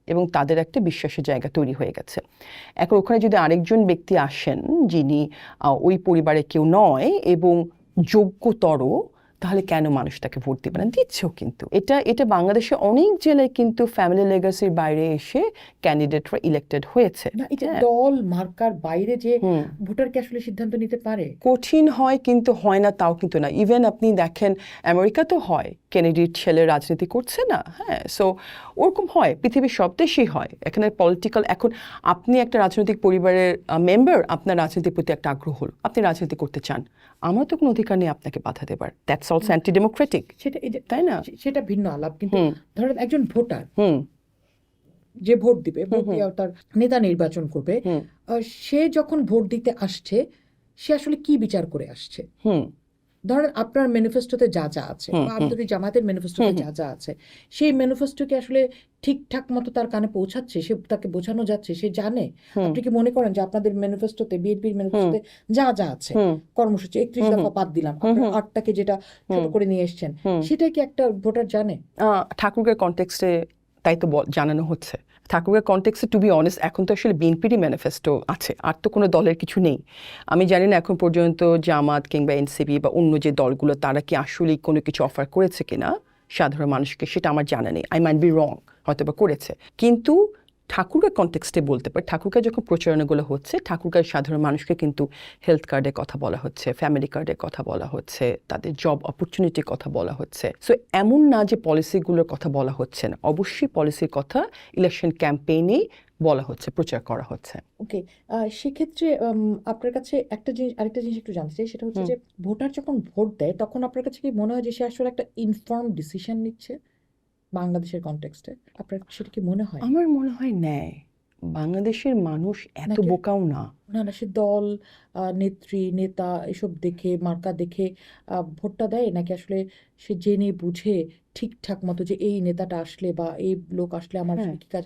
এবং তাদের একটা বিশ্বাসের জায়গা তৈরি হয়ে গেছে। এখন ওখানে যদি আরেকজন ব্যক্তি আসেন যিনি ওই পরিবারে কেউ নয় এবং যোগ্যতর, তাহলে কেন মানুষ তাকে ভোট দিবে না? দিচ্ছেও কিন্তু। এটা বাংলাদেশে অনেক জেলায় কিন্তু ফ্যামিলি লেগাসির বাইরে এসে ক্যান্ডিডেটরা ইলেক্টেড হয়েছে। না, এটা হ্যাঁ। দল মার্কার বাইরে যে ভোটারকে আসলে সিদ্ধান্ত নিতে পারে। কঠিন হয় কিন্তু হয় না তাও কিন্তু না। ইভেন আপনি দেখেন আমেরিকা তো হয়, কেনেডির ছেলে রাজনীতি করছে না, হ্যাঁ, সো ওরকম হয়, পৃথিবীর সব দেশেই হয়। এখানে পলিটিক্যাল, এখন আপনি একটা রাজনৈতিক পরিবারের মেম্বার, আপনার রাজনীতির প্রতি একটা আগ্রহ হল, আপনি রাজনীতি করতে চান, আমার তো কোনো অধিকার নেই আপনাকে বাধা দেবার। দ্যাটস অলসো অ্যান্টি ডেমোক্রেটিক, তাই না? সেটা ভিন্ন আলাপ, কিন্তু ধরেন একজন ভোটার হুম যে ভোট দিবে, ভোট দিয়ে তার নেতা নির্বাচন করবে, সে যখন ভোট দিতে আসছে সে আসলে কি বিচার করে আসছে? ধরেন আপনার ম্যানিফেস্টোতে যা যা আছে, বা আন্তর্জাতিক জামায়াতের ম্যানিফেস্টোতে যা যা আছে, সেই ম্যানিফেস্টোকে আসলে ঠিকঠাক মতো তার কানে পৌঁছাচ্ছে, সে তাকে বোঝানো যাচ্ছে, সে জানে? আপনি কি মনে করেন যে আপনাদের ম্যানিফেস্টোতে, বিএনপির ম্যানিফেস্টোতে যা যা আছে, কর্মসূচি 31 দফা বাদ দিলাম, আপনার 8টাকে যেটা ছোট করে নিয়ে এসছেন, সেটাই কি একটা ভোটার জানে? ঠাকুরের কনটেক্সটে তাই তো জানানো হচ্ছে। ঠাকুরের কনটেক্সটে, টু বি অনেস্ট, এখন তো আসলে বিএনপিরই ম্যানিফেস্টো আছে, আর তো কোনো দলের কিছু নেই। আমি জানি না এখন পর্যন্ত জামাত কিংবা এনসিপি বা অন্য যে দলগুলো, তারা কি আসলেই কোনো কিছু অফার করেছে কিনা সাধারণ মানুষকে, সেটা আমার জানা নেই। আই মাইট বি রং, হয়তো বা করেছে। কিন্তু ঠাকুরের কনটেক্সটে বলতে পারে, ঠাকুরকার যখন প্রচারণাগুলো হচ্ছে, ঠাকুরকার সাধারণ মানুষকে কিন্তু হেলথ কার্ডের কথা বলা হচ্ছে, ফ্যামিলি কার্ডের কথা বলা হচ্ছে, তাদের জব অপরচুনিটির কথা বলা হচ্ছে। সো এমন না যে পলিসিগুলোর কথা বলা হচ্ছে না, অবশ্যই পলিসির কথা ইলেকশন ক্যাম্পেইনেই বলা হচ্ছে, প্রচার করা হচ্ছে। ওকে, সেক্ষেত্রে আপনার কাছে আরেকটা জিনিস একটু জানতে চাই, সেটা হচ্ছে যে ভোটার যখন ভোট দেয় তখন আপনার কাছে কি মনে হয় যে সে আসলে একটা ইনফর্ম ডিসিশন নিচ্ছে বাংলাদেশের কনটেক্সটে? আপনার সেটা কি মনে হয়? আমার মনে হয় নেয়। বাংলাদেশের মানুষ এত নাকি বোকাও না। না, না, সে দল, নেত্রী, নেতা এসব দেখে, মার্কা দেখে ভোটটা দেয়, নাকি আসলে সে জেনে বুঝে ঠিকঠাক মতো যে এই নেতাটা আসলে বা এই লোক আসলে আমার আসলে কি কাজ,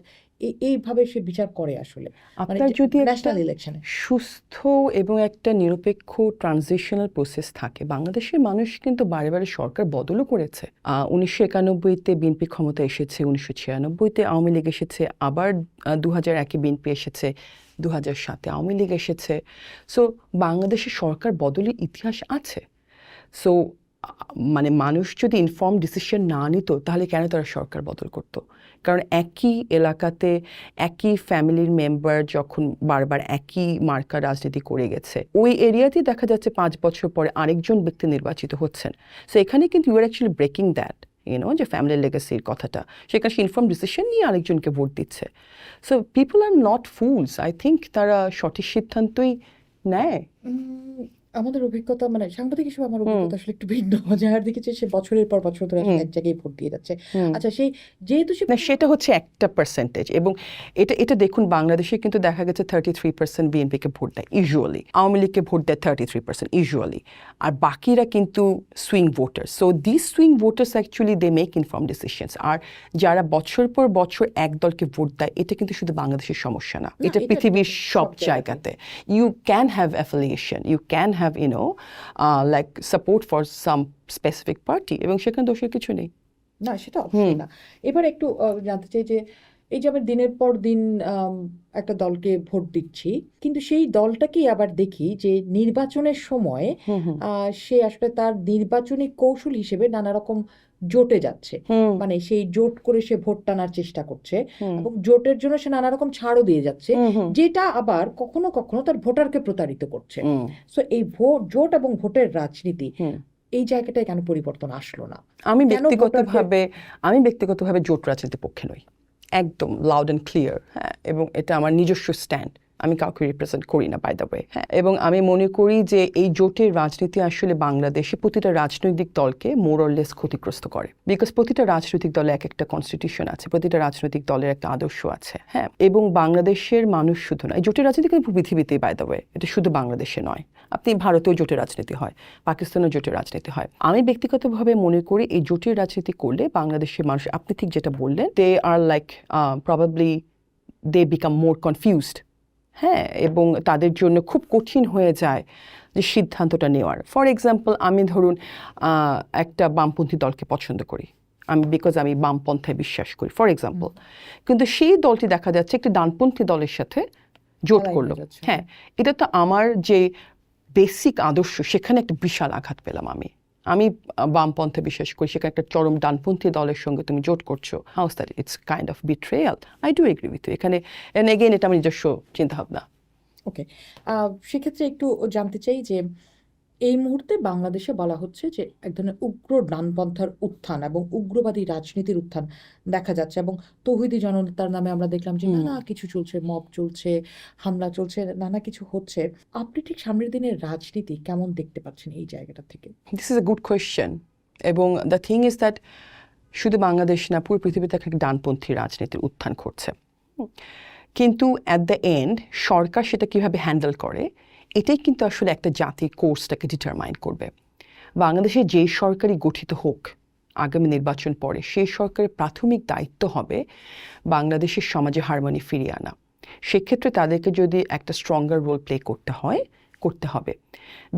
এইভাবে সে বিচার করে আসলে, মানে আপনার যদি একটা ন্যাশনাল ইলেকশনে? সুস্থ এবং একটা নিরপেক্ষ ট্রানজিশনাল প্রসেস থাকে, বাংলাদেশের মানুষ কিন্তু বারে বারে সরকার বদলও করেছে। 1991-তে বিএনপি ক্ষমতা এসেছে, 1996-তে আওয়ামী লীগ এসেছে, আবার 2001-এ বিএনপি এসেছে, 2007-এ আওয়ামী লীগ এসেছে। সো বাংলাদেশের সরকার বদলের ইতিহাস আছে। সো মানে মানুষ যদি ইনফর্ম ডিসিশন না নিত, তাহলে কেন তারা সরকার বদল করত? কারণ একই এলাকাতে একই ফ্যামিলির মেম্বার যখন বারবার একই মার্কা রাজনীতি করে গেছে, ওই এরিয়াতেই দেখা যাচ্ছে 5 বছর পরে আরেকজন ব্যক্তি নির্বাচিত হচ্ছেন। সো এখানে কিন্তু you are actually breaking that, যে ফ্যামিলি লেগাসির কথাটা, সেখানে সে ইনফর্ম ডিসিশন নিয়ে আরেকজনকে ভোট দিচ্ছে। So people are not fools, I think তারা সঠিক সিদ্ধান্তই নেয়। আমাদের অভিজ্ঞতা, মানে সাংবাদিক হিসেবে আমার অভিজ্ঞতা আসলে একটু ভিন্ন। যার দেখেছি সে বছরের পর বছর ধরে আসলে এক জায়গায় ভোট দিয়ে যাচ্ছে। আচ্ছা, সেই যেহেতু সে না, সেটা হচ্ছে একটা পার্সেন্টেজ, এবং এটা দেখুন, বাংলাদেশে কিন্তু দেখা গেছে 33% বিএনপিকে ভোট দেয় ইউজুয়ালি, আওয়ামী লীগকে ভোট দেয় 33% ইউজুয়ালি, আর বাকিরা কিন্তু swing voters. So this swing voters actually they make inform decisions. আর যারা বছর পর বছর এক দলকে ভোট দেয়, এটা কিন্তু শুধু বাংলাদেশের সমস্যা না, এটা পৃথিবীর সব জায়গাতে। You can have affiliation, you can have like support for some specific party, এবং সেখানে দোষের কিছু নেই। না, সেটা অবশ্যই না। এবার একটু জানতে চাই যে এই যে আমি দিনের পর দিন একটা দলকে ভোট দিচ্ছি, কিন্তু সেই দলটাকেই আবার দেখি যে নির্বাচনের সময় সে আসলে তার নির্বাচনী কৌশল হিসেবে নানা রকম জোটে যাচ্ছে, মানে সেই জোট করে সে ভোট টানার চেষ্টা করছে, এবং জোটের জন্য সে নানা রকম ছাড়ও দিয়ে যাচ্ছে, যেটা আবার কখনো কখনো তার ভোটারকে প্রতারিত করছে। সো এই জোট এবং ভোটের রাজনীতি, এই জায়গাটায় কেন পরিবর্তন আসলো না? আমি ব্যক্তিগতভাবে জোট রাজনীতির পক্ষে নই, একদম লাউড অ্যান্ড ক্লিয়ার, হ্যাঁ, এবং এটা আমার নিজস্ব স্ট্যান্ড। আমি কাউকে রিপ্রেজেন্ট করি না, বাই দ্য ওয়ে, হ্যাঁ, এবং আমি মনে করি যে এই জোটের রাজনীতি আসলে বাংলাদেশে প্রতিটা রাজনৈতিক দলকে মোর অর লেস ক্ষতিগ্রস্ত করে, বিকজ প্রতিটা রাজনৈতিক দলে এক একটা কনস্টিটিউশন আছে, প্রতিটা রাজনৈতিক দলের একটা আদর্শ আছে, হ্যাঁ, এবং বাংলাদেশের মানুষ শুধু নয়, এই জোটের রাজনীতি কিন্তু পৃথিবীতেই, বাই দ্য ওয়ে, এটা শুধু বাংলাদেশে নয়, আপনি ভারতেও জোটের রাজনীতি হয়, পাকিস্তানেও জোটের রাজনীতি হয়। আমি ব্যক্তিগতভাবে মনে করি এই জোটের রাজনীতি করলে বাংলাদেশের মানুষ, আপনি ঠিক যেটা বললেন, they are like probably they became more confused, হ্যাঁ, এবং তাদের জন্য খুব কঠিন হয়ে যায় যে সিদ্ধান্তটা নেওয়ার। ফর এক্সাম্পল, আমি ধরুন একটা বামপন্থী দলকে পছন্দ করি, বিকজ আমি বামপন্থায় বিশ্বাস করি, ফর এক্সাম্পল, কিন্তু সেই দলটি দেখা যাচ্ছে একটি ডানপন্থী দলের সাথে জোট করলো, হ্যাঁ, এটা তো আমার যে বেসিক আদর্শ, সেখানে একটা বিশাল আঘাত পেলাম আমি বামপন্থে বিশ্বাস করি, সেখানে একটা চরম ডানপন্থী দলের সঙ্গে তুমি জোট করছো, how's that it's kind of betrayal. I do agree with you এখানে, এন্ড এগেইন এটা আমার নিজস্ব চিন্তাভাবনা। ওকে, সেক্ষেত্রে একটু জানতে চাই যে এই মুহূর্তে বাংলাদেশে বলা হচ্ছে যে এক ধরনের উগ্র ডানপন্থার উত্থান এবং উগ্রবাদী রাজনীতির উত্থান দেখা যাচ্ছে, এবং তৌহিদি জনতার নামে আমরা দেখলাম যে নানা কিছু চলছে, মব চলছে, হামলা চলছে, নানা কিছু হচ্ছে। আপনি ঠিক সামনের দিনের রাজনীতি কেমন দেখতে পাচ্ছেন এই জায়গাটা থেকে? This is a good question, এবং দ্য থিং ইজ দ্যাট শুধু বাংলাদেশ না, পুরো পৃথিবীতে একটা ডানপন্থী রাজনীতির উত্থান ঘটছে। কিন্তু অ্যাট দ্য এন্ড সরকার সেটা কীভাবে হ্যান্ডেল করে, এটাই কিন্তু আসলে একটা জাতির কোর্সটাকে ডিটারমাইন করবে। বাংলাদেশে যে সরকারই গঠিত হোক আগামী নির্বাচন পরে, সেই সরকারের প্রাথমিক দায়িত্ব হবে বাংলাদেশের সমাজে হারমোনি ফিরিয়ে আনা। সেক্ষেত্রে তাদেরকে যদি একটা স্ট্রঙ্গার রোল প্লে করতে হবে,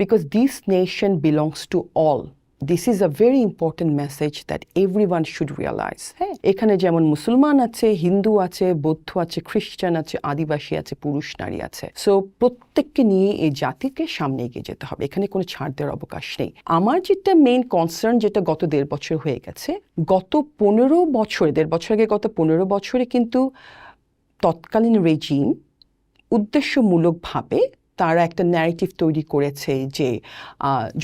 because this nation belongs to all. This is a very important message that everyone should realise. হ্যাঁ, এখানে যেমন মুসলমান আছে, হিন্দু আছে, বৌদ্ধ আছে, খ্রিস্টান আছে, আদিবাসী আছে, পুরুষ নারী আছে। সো প্রত্যেককে নিয়ে এই জাতিকে সামনে এগিয়ে যেতে হবে, এখানে কোনো ছাড় দেওয়ার অবকাশ নেই। আমার যেটা মেইন কনসার্ন, যেটা গত 1.5 বছর হয়ে গেছে, গত 15 বছরে, 1.5 বছর আগে গত 15 বছরে কিন্তু তৎকালীন রেজিম উদ্দেশ্যমূলকভাবে তারা একটা ন্যারেটিভ তৈরি করেছে যে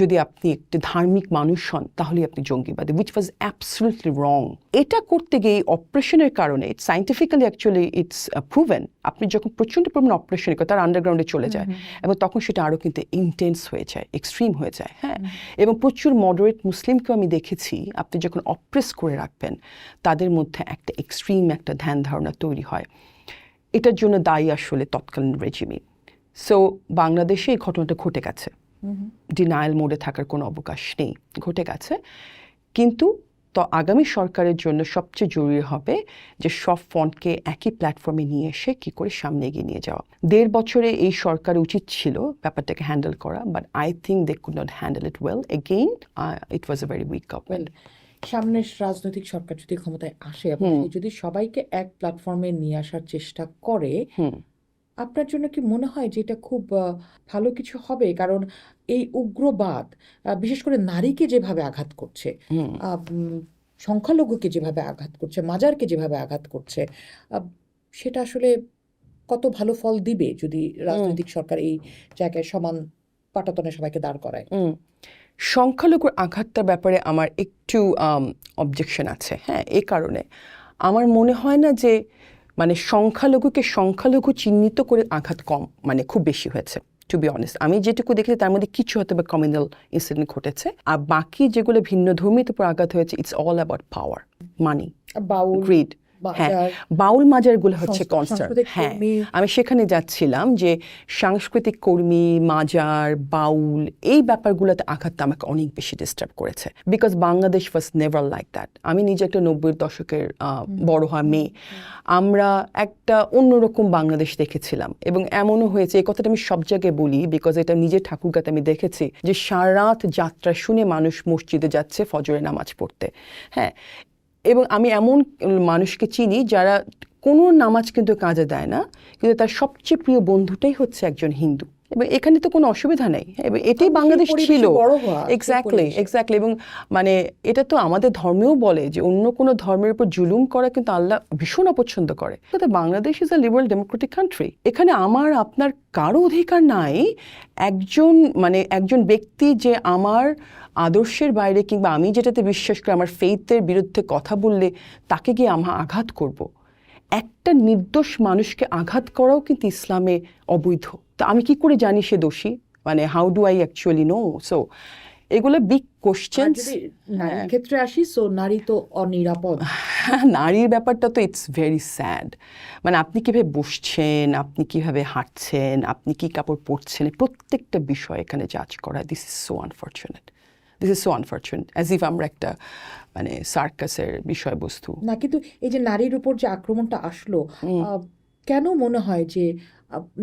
যদি আপনি একটি ধার্মিক মানুষ হন তাহলে আপনি জঙ্গিবাদী, উইচ ওয়াজ অ্যাবসলিউটলি রং। এটা করতে গিয়ে অপারেশনের কারণে সায়েন্টিফিক্যালি অ্যাকচুয়ালি ইটস প্রুভেন, আপনি যখন প্রচণ্ড পরিমাণ অপারেশন করে তারা আন্ডারগ্রাউন্ডে চলে যায়, এবং তখন সেটা আরও কিন্তু ইন্টেন্স হয়ে যায়, এক্সট্রিম হয়ে যায়। হ্যাঁ, এবং প্রচুর মডারেট মুসলিমকেও আমি দেখেছি, আপনি যখন অপ্রেস করে রাখবেন তাদের মধ্যে একটা এক্সট্রিম একটা ধ্যান ধারণা তৈরি হয়। এটার জন্য দায়ী আসলে তৎকালীন রেজিমে। সো বাংলাদেশে এই ঘটনাটা ঘটে গেছে, ডিনায়াল মোডে থাকার কোনো অবকাশ নেই, ঘটে গেছে। কিন্তু তো আগামী সরকারের জন্য সবচেয়ে জরুরি হবে যে সব ফ্রন্টকে একই প্ল্যাটফর্মে নিয়ে এসে কী করে সামনে এগিয়ে নিয়ে যাওয়া। 1.5 বছরে এই সরকার উচিত ছিল ব্যাপারটাকে হ্যান্ডেল করা, but I think they could not handle it well. Again it was a very weak government. সামনের রাজনৈতিক সরকার যদি ক্ষমতায় আসে এবং সে যদি সবাইকে এক প্ল্যাটফর্মে নিয়ে আসার চেষ্টা করে, আপনার জন্য কি মনে হয় যে এটা খুব ভালো কিছু হবে? কারণ এই উগ্রবাদ বিশেষ করে নারীকে যেভাবে আঘাত করছে, সংখ্যালঘুকে যেভাবে আঘাত করছে, মাজারকে যেভাবে আঘাত করছে, সেটা আসলে কত ভালো ফল দিবে যদি রাজনৈতিক সরকার এই জায়গায় সমান পাটাতনে সবাইকে দাঁড় করায়? সংখ্যালঘুর আঘাতটার ব্যাপারে আমার একটু অবজেকশন আছে। হ্যাঁ, এই কারণে আমার মনে হয় না যে মানে সংখ্যালঘুকে সংখ্যালঘু চিহ্নিত করে আঘাত কম, মানে খুব বেশি হয়েছে। টু বি অনেস্ট, আমি যেটুকু দেখেছি তার মধ্যে কিছু হয়তো বা কমিউনাল ইনসিডেন্ট ঘটেছে, আর বাকি যেগুলো ভিন্ন ধর্মীর উপর আঘাত হয়েছে, it's all about power, money, Baul, grid. হ্যাঁ, বাউল মাজারগুলো হচ্ছে কনসার্ন। হ্যাঁ, আমি সেখানে যাচ্ছিলাম যে সাংস্কৃতিক কর্মী, মাজার, বাউল, এই ব্যাপারগুলোতে আঘাতটা আমাকে অনেক বেশি ডিস্টার্ব করেছে, because Bangladesh was never like that. আমি নিজে একটা 90-এর দশকের বড় হওয়া মেয়ে, আমরা একটা অন্যরকম বাংলাদেশ দেখেছিলাম, এবং এমনও হয়েছে, এই কথাটা আমি সব জায়গায় বলি বিকজ এটা নিজের ঠাকুরগাতে আমি দেখেছি, যে সারা রাত যাত্রা শুনে মানুষ মসজিদে যাচ্ছে ফজরের নামাজ পড়তে। হ্যাঁ, এবং আমি এমন মানুষকে চিনি যারা কোনো নামাজ কিন্তু কাজে দেয় না, কিন্তু তার সবচেয়ে প্রিয় বন্ধুটাই হচ্ছে একজন হিন্দু, এবং এখানে তো কোনো অসুবিধা নেই। এবং এটাই বাংলাদেশ ছিল। এক্স্যাক্টলি। এবং মানে এটা তো আমাদের ধর্মেও বলে যে অন্য কোনো ধর্মের উপর জুলুম করা কিন্তু আল্লাহ ভীষণ অপছন্দ করে। কিন্তু Bangladesh is a liberal Democratic country, এখানে আমার আপনার কারো অধিকার নাই একজন ব্যক্তি যে আমার আদর্শের বাইরে কিংবা আমি যেটাতে বিশ্বাস করি আমার ফেইথের বিরুদ্ধে কথা বললে তাকে গিয়ে আমরা আঘাত করব। একটা নির্দোষ মানুষকে আঘাত করাও কিন্তু ইসলামে অবৈধ। তো আমি কি করে জানি সে দোষী? মানে how do I actually know? So এগুলো বিগ কোশ্চেনস। নারীর ক্ষেত্রে আসি, সো নারী তো অনিরাপদ। নারীর ব্যাপারটা তো ইটস ভেরি স্যাড। মানে আপনি কীভাবে বসছেন, আপনি কীভাবে হাঁটছেন, আপনি কী কাপড় পরছেন, প্রত্যেকটা বিষয় এখানে জাজ করা। This is so unfortunate, as if আমরা একটা মানে সার্কাসের বিষয়বস্তু না। কিন্তু এই যে নারীর উপর যে আক্রমণটা আসলো, কেন মনে হয় যে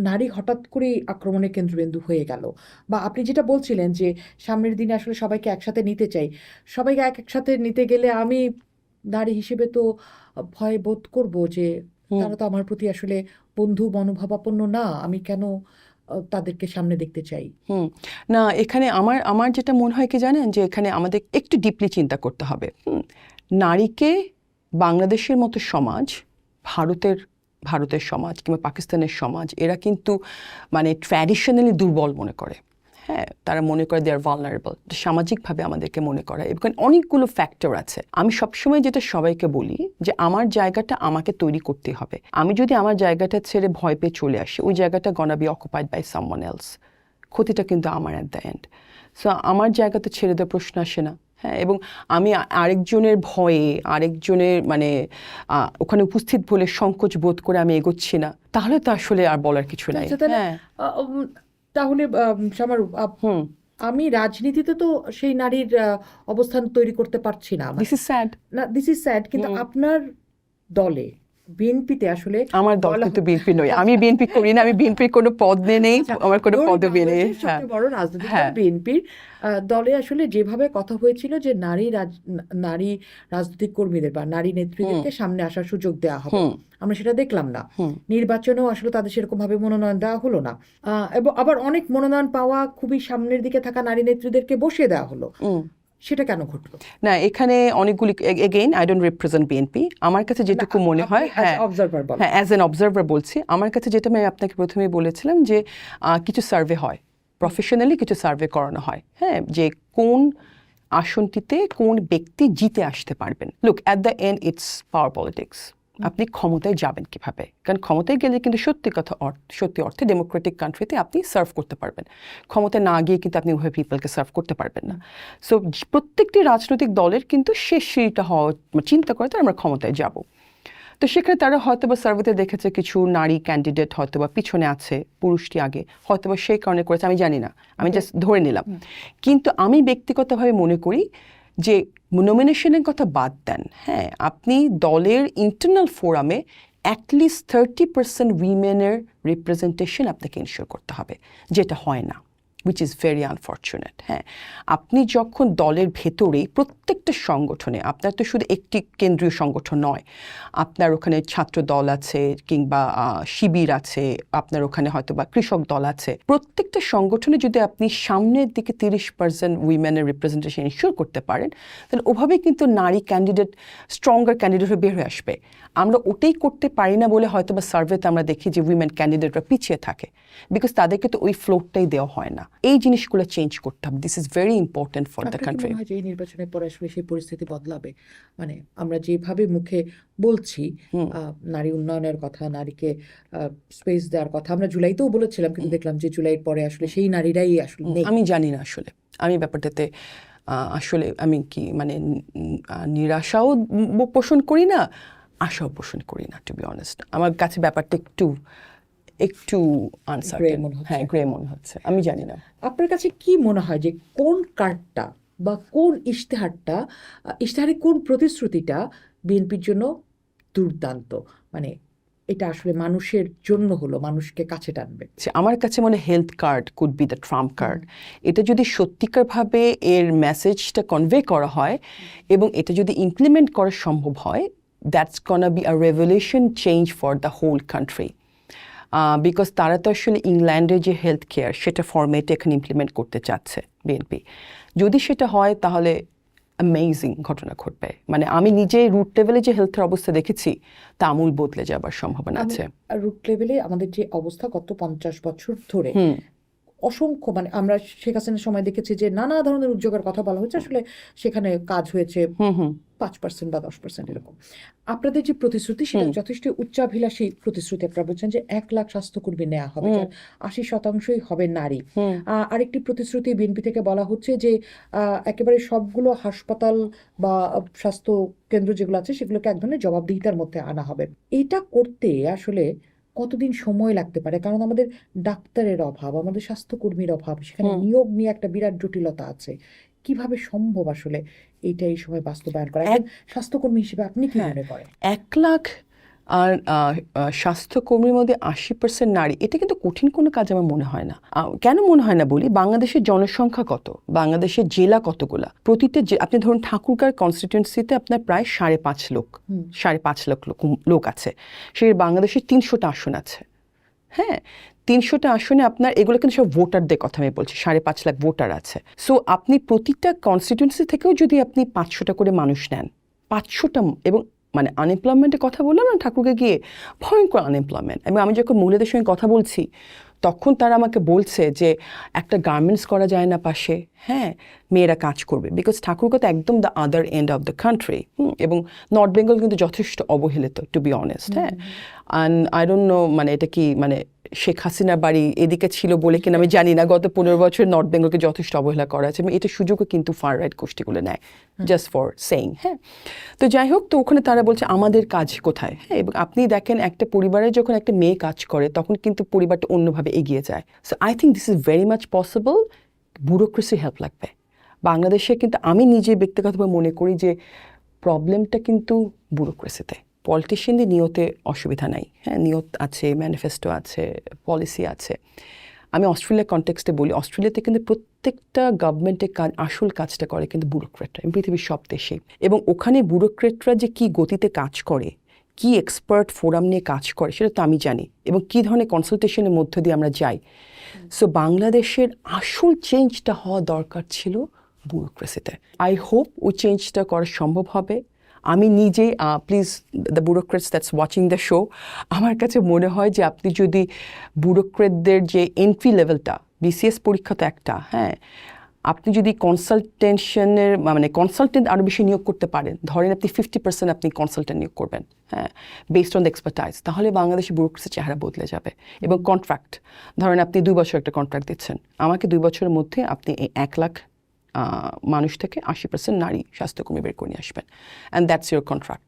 নারী হঠাৎ করেই আক্রমণের কেন্দ্রবিন্দু হয়ে গেল? বা আপনি যেটা বলছিলেন যে সামনের দিনে আসলে সবাইকে একসাথে নিতে চাই, সবাইকে একসাথে নিতে গেলে আমি নারী হিসেবে তো ভয় বোধ করব যে তারা তো আমার প্রতি আসলে বন্ধু মনোভাবাপন্ন না, আমি কেন তাদেরকে সামনে দেখতে চাই? না, এখানে আমার আমার যেটা মনে হয় কি জানেন, যে এখানে আমাদের একটু ডিপলি চিন্তা করতে হবে। নারীকে বাংলাদেশের মতো সমাজ, ভারতের সমাজ কিংবা পাকিস্তানের সমাজ, এরা কিন্তু মানে ট্র্যাডিশনালি দুর্বল মনে করে। হ্যাঁ, তারা মনে করে দে আর ভালনারেবল। সামাজিকভাবে আমাদেরকে মনে করা, এবং অনেকগুলো ফ্যাক্টর আছে। আমি সবসময় যেটা সবাইকে বলি যে আমার জায়গাটা আমাকে তৈরি করতে হবে। আমি যদি আমার জায়গাটা ছেড়ে ভয় পেয়ে চলে আসি, ওই জায়গাটা gonna be occupied by someone else. ক্ষতিটা কিন্তু আমার অ্যাট দ্য এন্ড। সো আমার জায়গাতে ছেড়ে দেওয়ার প্রশ্ন আসে না। হ্যাঁ, এবং আমি আরেকজনের ভয়ে, আরেকজনের মানে ওখানে উপস্থিত বলে সংকোচ বোধ করে আমি এগোচ্ছি না, তাহলে তো আসলে আর বলার কিছু নাই। হ্যাঁ, তাহলে শামারু, আমি রাজনীতিতে তো সেই নারীর অবস্থান তৈরি করতে পারছি না। This is sad. না, দিস ইজ স্যাড, কিন্তু আপনার দলে বিএনপিতে আসলে আমার দল কিন্তু বিএনপি নয়, আমি বিএনপি করি না, আমি বিএনপির কোনো পদ নেই, আমার কোনো পদবি নেই। সবচেয়ে বড় রাজনৈতিক দল বিএনপির দলে আসলে যেভাবে কথা হয়েছিল যে নারী রাজনৈতিক কর্মীদের বা নারী নেত্রীদেরকে সামনে আসার সুযোগ দেওয়া হবে, আমরা সেটা দেখলাম না। নির্বাচনেও আসলে তাদের সেরকম ভাবে মনোনয়ন দেওয়া হলো না, এবং আবার অনেক মনোনয়ন পাওয়া খুবই সামনের দিকে থাকা নারী নেত্রীদেরকে বসিয়ে দেওয়া হলো। সেটা কেন ঘটলো? না, এখানে অনেকগুলি, again I don't represent BNP. আমার কাছে যেটুকু মনে হয়, হ্যাঁ, অ্যাজ অ্যান অবজারভার বলছি, আমার কাছে যেটা আমি আপনাকে প্রথমেই বলেছিলাম যে কিছু সার্ভে হয়, প্রফেশনালি কিছু সার্ভে করানো হয়, হ্যাঁ, যে কোন আসনটিতে কোন ব্যক্তি জিতে আসতে পারবেন। Look, at the and it's power politics. আপনি ক্ষমতায় যাবেন কিভাবে, কারণ ক্ষমতায় গেলে কিন্তু সত্যি অর্থে ডেমোক্রেটিক কান্ট্রিতে আপনি সার্ভ করতে পারবেন। ক্ষমতায় না গিয়ে কিন্তু আপনি ওইভাবে পিপলকে সার্ভ করতে পারবেন না। সো প্রত্যেকটি রাজনৈতিক দলের কিন্তু শেষ সিঁড়িটা হওয়া, চিন্তা করে তো আমরা ক্ষমতায় যাব। তো সেখানে তারা হয়তো বা সার্ভেতে দেখেছে কিছু নারী ক্যান্ডিডেট হয়তো বা পিছনে আছে, পুরুষটি আগে, হয়তো বা সেই কারণে করেছে, আমি জানি না, আমি জাস্ট ধরে নিলাম। কিন্তু আমি ব্যক্তিগতভাবে মনে করি যে নমিনেশনের কথা বাদ দেন, হ্যাঁ, আপনি দলের ইন্টারনাল ফোরামে অ্যাটলিস্ট 30% উইমেনের রিপ্রেজেন্টেশন আপনাকে ইনশিওর করতে হবে, যেটা হয় না, উইচ ইজ ভেরি আনফর্চুনেট। হ্যাঁ, আপনি যখন দলের ভেতরেই প্রত্যেকটা সংগঠনে, আপনার তো শুধু একটি কেন্দ্রীয় সংগঠন নয়, আপনার ওখানে ছাত্র দল আছে কিংবা শিবির আছে, আপনার ওখানে হয়তো বা কৃষক দল আছে, প্রত্যেকটা সংগঠনে যদি আপনি সামনের দিকে 30% উইমেনের রিপ্রেজেন্টেশন ইনশিওর করতে পারেন, তাহলে ওভাবেই কিন্তু নারী ক্যান্ডিডেট, স্ট্রঙ্গার ক্যান্ডিডেট হয়ে বের হয়ে আসবে। আমরা ওটাই করতে পারি না বলে হয়তো বা সার্ভেতে আমরা দেখি যে উইমেন ক্যান্ডিডেটরা পিছিয়ে থাকে, বিকজ তাদেরকে তো ওই ফ্লোরটাই দেওয়া হয় না। এই জিনিসগুলো চেঞ্জ করতে হবে। This is very important for the country. আপনার কি মনে হয় যে এই নির্বাচনের পরে আসলে সেই পরিস্থিতি বদলাবে? মানে আমরা যেভাবে মুখে বলছি নারী উন্নয়নের কথা, নারীকে স্পেস দেওয়ার কথা, আমরা জুলাইতেও বলেছিলাম, কিন্তু দেখলাম যে জুলাইয়ের পরে আসলে সেই নারীরাই আসলে নেই। আমি জানি না আসলে, আমি ব্যাপারটাতে আসলে আমি কি মানে নিরাশাও পোষণ করি না, আশাও পোষণ করি না, টু বি অনেস্ট। আমার কাছে ব্যাপারটা একটু আনসার্টেন, হ্যাঁ, গ্রে মনে হচ্ছে, আমি জানি না। আপনার কাছে কি মনে হয় যে কোন কার্ডটা বা কোন ইশতেহারে কোন প্রতিশ্রুতিটা বিএনপির জন্য দুর্দান্ত, মানে এটা আসলে মানুষের জন্য হলো, মানুষকে কাছে টানবে? আমার কাছে মনে health card could be the Trump card. এটা যদি সত্যিকারভাবে এর মেসেজটা কনভে করা হয় এবং এটা যদি ইমপ্লিমেন্ট করা সম্ভব হয়, that's gonna be a revolution change for the whole country. Because তারা তো আসলে ইংল্যান্ডের যে হেলথ কেয়ার, সেটা ফরম্যাটে এখানে ইমপ্লিমেন্ট করতে চাচ্ছে বিএনপি। যদি সেটা হয় তাহলে অ্যামেজিং ঘটনা ঘটবে। মানে আমি নিজে রুট লেভেলে যে হেলথের অবস্থা দেখেছি, তা আমূল বদলে যাবার সম্ভাবনা আছে। রুট লেভেলে আমাদের যে অবস্থা গত 50 বছর ধরে, অসংখ্য, মানে আমরা শেখ হাসিনার সময় দেখেছি যে নানা ধরনের উদ্যোগের কথা বলা হয়েছে, আসলে সেখানে কাজ হয়েছে 5% বা 10% এরকম। আপনাদের যে প্রতিশ্রুতি, সেটা যথেষ্ট উচ্চাভিলাষী প্রতিশ্রুতি। আপনারা বলছেন যে 1 লাখ স্বাস্থ্যকর্মী নেওয়া হবে, যার 80% হবে নারী। আরেকটি প্রতিশ্রুতি বিএনপি থেকে বলা হচ্ছে যে একেবারে সবগুলো হাসপাতাল বা স্বাস্থ্য কেন্দ্র যেগুলো আছে সেগুলোকে এক ধরনের জবাবদিহিতার মধ্যে আনা হবে। এটা করতে আসলে কতদিন সময় লাগতে পারে? কারণ আমাদের ডাক্তারের অভাব, আমাদের স্বাস্থ্যকর্মীর অভাব, সেখানে নিয়োগ নিয়ে একটা বিরাট জটিলতা আছে। কিভাবে সম্ভব আসলে এইটা এই সময় বাস্তবায়ন করা? স্বাস্থ্যকর্মী হিসেবে আপনি কি মনে করেন? 1 লাখ আর স্বাস্থ্যকর্মীর মধ্যে 80% নারী, এটা কিন্তু কঠিন কোনো কাজ আমার মনে হয় না। কেন মনে হয় না বলি, বাংলাদেশের জনসংখ্যা কত, বাংলাদেশের জেলা কতগুলা, প্রতিটা আপনি ধরুন ঠাকুরগাঁও কনস্টিটিউয়েন্সিতে আপনার প্রায় 5.5 লাখ লোক আছে, সেই বাংলাদেশের 300টা আসন আছে। হ্যাঁ 300টা আসনে আপনার, এগুলো কিন্তু সব ভোটারদের কথা আমি বলছি, 5.5 লাখ ভোটার আছে। সো আপনি প্রতিটা কনস্টিটিউয়েন্সি থেকেও যদি আপনি 500টা করে মানুষ নেন, 500টা, এবং মানে আনএমপ্লয়মেন্টের কথা বললাম না ঠাকুরকে গিয়ে, ভয়ঙ্কর আনএমপ্লয়মেন্ট। এবং আমি যখন মহিলাদের সঙ্গে কথা বলছি তখন তারা আমাকে বলছে যে একটা গার্মেন্টস করা যায় না পাশে, হ্যাঁ মেয়েরা কাজ করবে, বিকজ ঠাকুরকে তো একদম the other end of the country. এবং নর্থ বেঙ্গল কিন্তু যথেষ্ট অবহেলিত, টু বি অনেস্ট। হ্যাঁ অ্যান্ড আই ডোন্ট নো মানে এটা কি মানে শেখ হাসিনার বাড়ি এদিকে ছিল বলে কিনা আমি জানি না, গত 15 বছর নর্থ বেঙ্গলকে যথেষ্ট অবহেলা করা আছে, এবং এটা সুযোগও কিন্তু ফার রাইট গোষ্ঠীগুলো নেয় জাস্ট ফর সেইং। হ্যাঁ তো যাই হোক, তো ওখানে তারা বলছে আমাদের কাজ কোথায়। হ্যাঁ এবং আপনি দেখেন একটা পরিবারে যখন একটা মেয়ে কাজ করে তখন কিন্তু পরিবারটা অন্যভাবে এগিয়ে যায়। So I think this is very much possible. Bureaucracy help লাগবে বাংলাদেশে, কিন্তু আমি নিজে ব্যক্তিগতভাবে মনে করি যে প্রবলেমটা কিন্তু ব্যুরোক্রেসিতে। পলিটিশিয়ানদের নিয়তে অসুবিধা নাই, হ্যাঁ নিয়ত আছে, ম্যানিফেস্টো আছে, পলিসি আছে। আমি অস্ট্রেলিয়ার কনটেক্সটে বলি, অস্ট্রেলিয়াতে কিন্তু প্রত্যেকটা গভর্নমেন্টের কাজ, আসল কাজটা করে কিন্তু ব্যুরোক্রেটরা, পৃথিবীর সব দেশেই। এবং ওখানে ব্যুরোক্রেটরা যে কী গতিতে কাজ করে, কি এক্সপার্ট ফোরাম নিয়ে কাজ করে সেটা তো আমি জানি, এবং কী ধরনের কনসালটেশনের মধ্য দিয়ে আমরা যাই। সো বাংলাদেশের আসল চেঞ্জটা হওয়া দরকার ছিল ব্যুরোক্রেসিতে। আই হোপ ওই চেঞ্জটা করা সম্ভব হবে। আমি নিজেই please the bureaucrats that's watching the show, আমার কাছে মনে হয় যে আপনি যদি ব্যুরোক্রেটদের যে এন্ট্রি লেভেলটা, বিসিএস পরীক্ষা তো একটা, হ্যাঁ আপনি যদি কনসালটেশনের মানে কনসালটেন্ট আরও বেশি নিয়োগ করতে পারেন, ধরেন আপনি 50% আপনি কনসালটেন্ট নিয়োগ করবেন, হ্যাঁ বেসড অন দ্য এক্সপার্টাইজ, তাহলে বাংলাদেশের ব্যুরোক্রেসির চেহারা বদলে যাবে। এবং কন্ট্রাক্ট, ধরেন আপনি 2 বছর একটা কন্ট্রাক্ট দিচ্ছেন, আমাকে 2 বছরের মধ্যে আপনি এই 1 লাখ মানুষ থেকে 80% নারী স্বাস্থ্যকর্মী বের করে নিয়ে আসবেন, and that's your contract.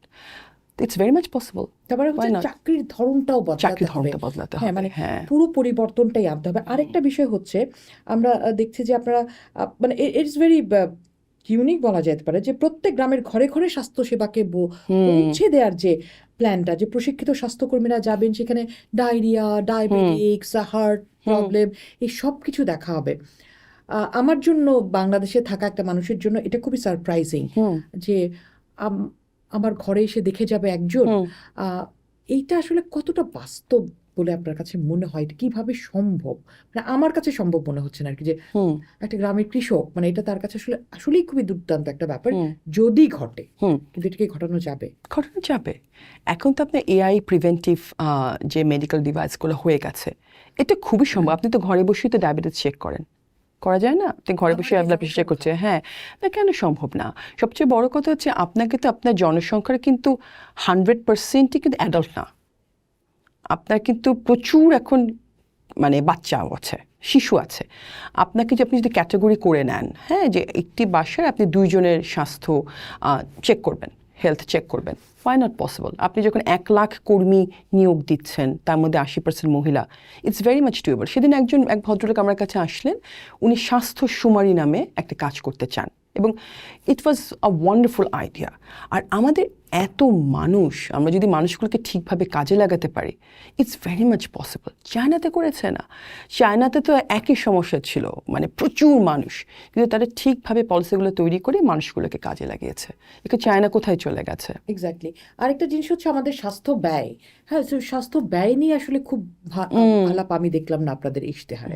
It's very much possible. তারপরে হচ্ছে চাকরির ধরনটাও বদলাতে হবে। হ্যাঁ মানে পুরো পরিবর্তনটাই আনতে হবে। আরেকটা বিষয় হচ্ছে আমরা দেখছি যে আপনারা মানে ইটস ভেরি ইউনিক বলা যেতে পারে যে প্রত্যেক গ্রামের ঘরে ঘরে স্বাস্থ্যসেবাকে পৌঁছে দেওয়ার যে প্ল্যানটা, যে প্রশিক্ষিত স্বাস্থ্যকর্মীরা যাবেন সেখানে ডায়রিয়া, ডায়াবেটিক্স, হার্ট প্রবলেম, এই সব কিছু দেখা হবে। আমার জন্য বাংলাদেশে থাকা একটা মানুষের জন্য এটা খুবই সারপ্রাইজিং যে আমার ঘরে এসে দেখে যাবে একজন। এইটা আসলে কতটা বাস্তব বলে আপনার কাছে মনে হয়? কিভাবে সম্ভব? মানে আমার কাছে সম্ভব মনে হচ্ছে না আর কি, যে একটা গ্রামের কৃষক, মানে এটা তার কাছে আসলেই খুবই দুর্দান্ত একটা ব্যাপার যদি ঘটে। কিন্তু এটাকে ঘটানো যাবে। এখন তো আপনার এআই প্রিভেন্টিভ যে মেডিকেল ডিভাইসগুলো হয়ে গেছে, এটা খুবই সম্ভব। আপনি তো ঘরে বসেই তো ডায়াবেটিস চেক করা যায় না? আপনি ঘরে বসে ব্লাড প্রেশার চেক করছে, হ্যাঁ না কেন সম্ভব না? সবচেয়ে বড় কথা হচ্ছে আপনাকে তো আপনার জনসংখ্যার কিন্তু 100%ই কিন্তু অ্যাডাল্ট না, আপনার কিন্তু প্রচুর এখন মানে বাচ্চা আছে, শিশু আছে। আপনাকে যে আপনি যদি ক্যাটাগরি করে নেন, হ্যাঁ যে একটি বাসায় আপনি 2 জনের স্বাস্থ্য চেক করবেন, হেলথ চেক করবেন, ওয়াই নট পসিবল? আপনি যখন 1 লাখ কর্মী নিয়োগ দিচ্ছেন, তার মধ্যে 80% মহিলা, ইটস ভেরি মাচ ডুয়েবল। সেদিন এক ভদ্রলোক আমার কাছে আসলেন, উনি স্বাস্থ্য সুমারি নামে একটা কাজ করতে চান, এবং ইট ওয়াজ আ ওয়ান্ডারফুল আইডিয়া। আর আমাদের এত মানুষ, আমরা যদি মানুষগুলোকে ঠিকভাবে কাজে লাগাতে পারি, ইটস ভেরি মাচ পসিবল। চায়নাতে করেছে না? চায়নাতে তো একই সমস্যা ছিল, মানে প্রচুর মানুষ, কিন্তু তারা ঠিকভাবে পলিসিগুলো তৈরি করে মানুষগুলোকে কাজে লাগিয়েছে। এখন চায়না কোথায় চলে গেছে? এক্স্যাক্টলি। আরেকটা জিনিস হচ্ছে আমাদের স্বাস্থ্য ব্যয়। হ্যাঁ, স্বাস্থ্য ব্যয় নিয়ে আসলে খুব আলাপ আমি দেখলাম না আপনাদের ইশতেহারে।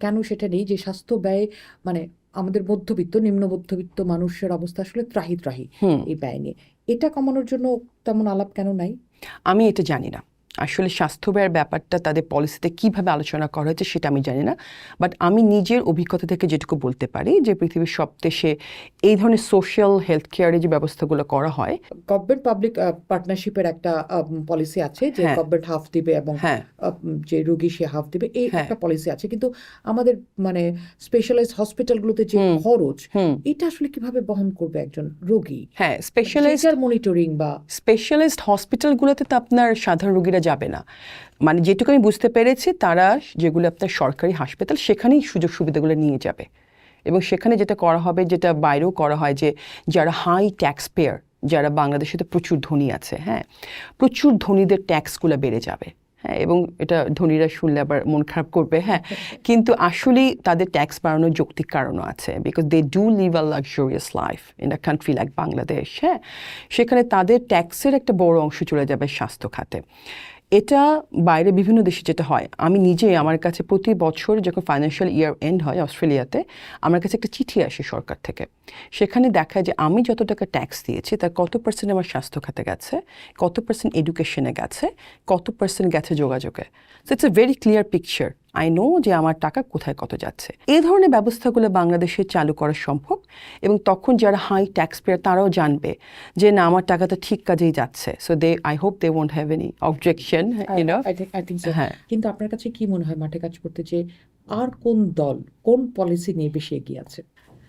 কেন সেটা নেই যে স্বাস্থ্য ব্যয় মানে আমাদের মধ্যবিত্ত, নিম্ন মধ্যবিত্ত মানুষের অবস্থা আসলে ত্রাহি এই ব্যয় নিয়ে। এটা কমানোর জন্য তেমন আলাপ কেন নাই? আমি এটা জানি না। আসলে স্বাস্থ্য ব্যয়ের ব্যাপারটা তাদের পলিসিতে কীভাবে আলোচনা করা হয়েছে সেটা আমি জানি না। বাট আমি নিজের অভিজ্ঞতা থেকে যেটুকু বলতে পারি যে পৃথিবীর সব দেশে এই ধরনের সোশ্যাল হেলথ কেয়ারের যে ব্যবস্থাগুলো করা হয়, গভর্নমেন্ট পাবলিক পার্টনারশিপের একটা পলিসি আছে যে গভর্নমেন্ট হাফ দিবে এবং যে রোগী সে হাফ দিবে, এই একটা পলিসি আছে। কিন্তু আমাদের মানে স্পেশালাইজড হসপিটালগুলোতে যে খরচ, এটা আসলে কিভাবে বহন করবে একজন রোগী? হ্যাঁ, স্পেশালাইজড মনিটরিং বা স্পেশালাইজড হসপিটালগুলোতে তো আপনার সাধারণ রোগীরা যাবে না। মানে যেটুকু আমি বুঝতে পেরেছি, তারা যেগুলো আপনার সরকারি হাসপাতাল সেখানেই সুযোগ সুবিধাগুলো নিয়ে যাবে, এবং সেখানে যেটা করা হবে, যেটা বাইরেও করা হয়, যে যারা হাই ট্যাক্স পেয়ার, যারা বাংলাদেশে তো প্রচুর ধনী আছে, হ্যাঁ প্রচুর ধনীদের ট্যাক্সগুলো বেড়ে যাবে। হ্যাঁ, এবং এটা ধনীরা শুনলে আবার মন খারাপ করবে, হ্যাঁ কিন্তু আসলেই তাদের ট্যাক্স বাড়ানোর যৌক্তিক কারণও আছে, because they do live a luxurious life in a country like Bangladesh. হ্যাঁ, সেখানে তাদের ট্যাক্সের একটা বড় অংশ চলে যাবে স্বাস্থ্য খাতে। এটা বাইরে বিভিন্ন দেশে যেটা হয়, আমি নিজে আমার কাছে প্রতি বছর যখন ফাইন্যান্সিয়াল ইয়ার এন্ড হয় অস্ট্রেলিয়াতে, আমার কাছে একটা চিঠি আসে সরকার থেকে। সেখানে দেখায় যে আমি যত টাকা ট্যাক্স দিয়েছি তার কত পার্সেন্ট আমার স্বাস্থ্য খাতে গেছে, কত পার্সেন্ট এডুকেশনে গেছে, কত পার্সেন্ট গেছে যোগাযোগে। So it's a very clear picture. I know যে আমার টাকা কোথায় কত যাচ্ছে। এই ধরনের ব্যবস্থাগুলো বাংলাদেশে চালু করা সম্ভব, এবং তখন যারা হাই ট্যাক্স পেয়ার তারাও জানবে যে না, আমার টাকাটা ঠিক কাজেই যাচ্ছে। So I hope they won't have any objection, I think so. হ্যাঁ। কিন্তু আপনার কাছে কি মনে হয় মাঠে কাজ করতে যে আর কোন দল কোন পলিসি নিয়ে বেশি এগিয়ে আছে?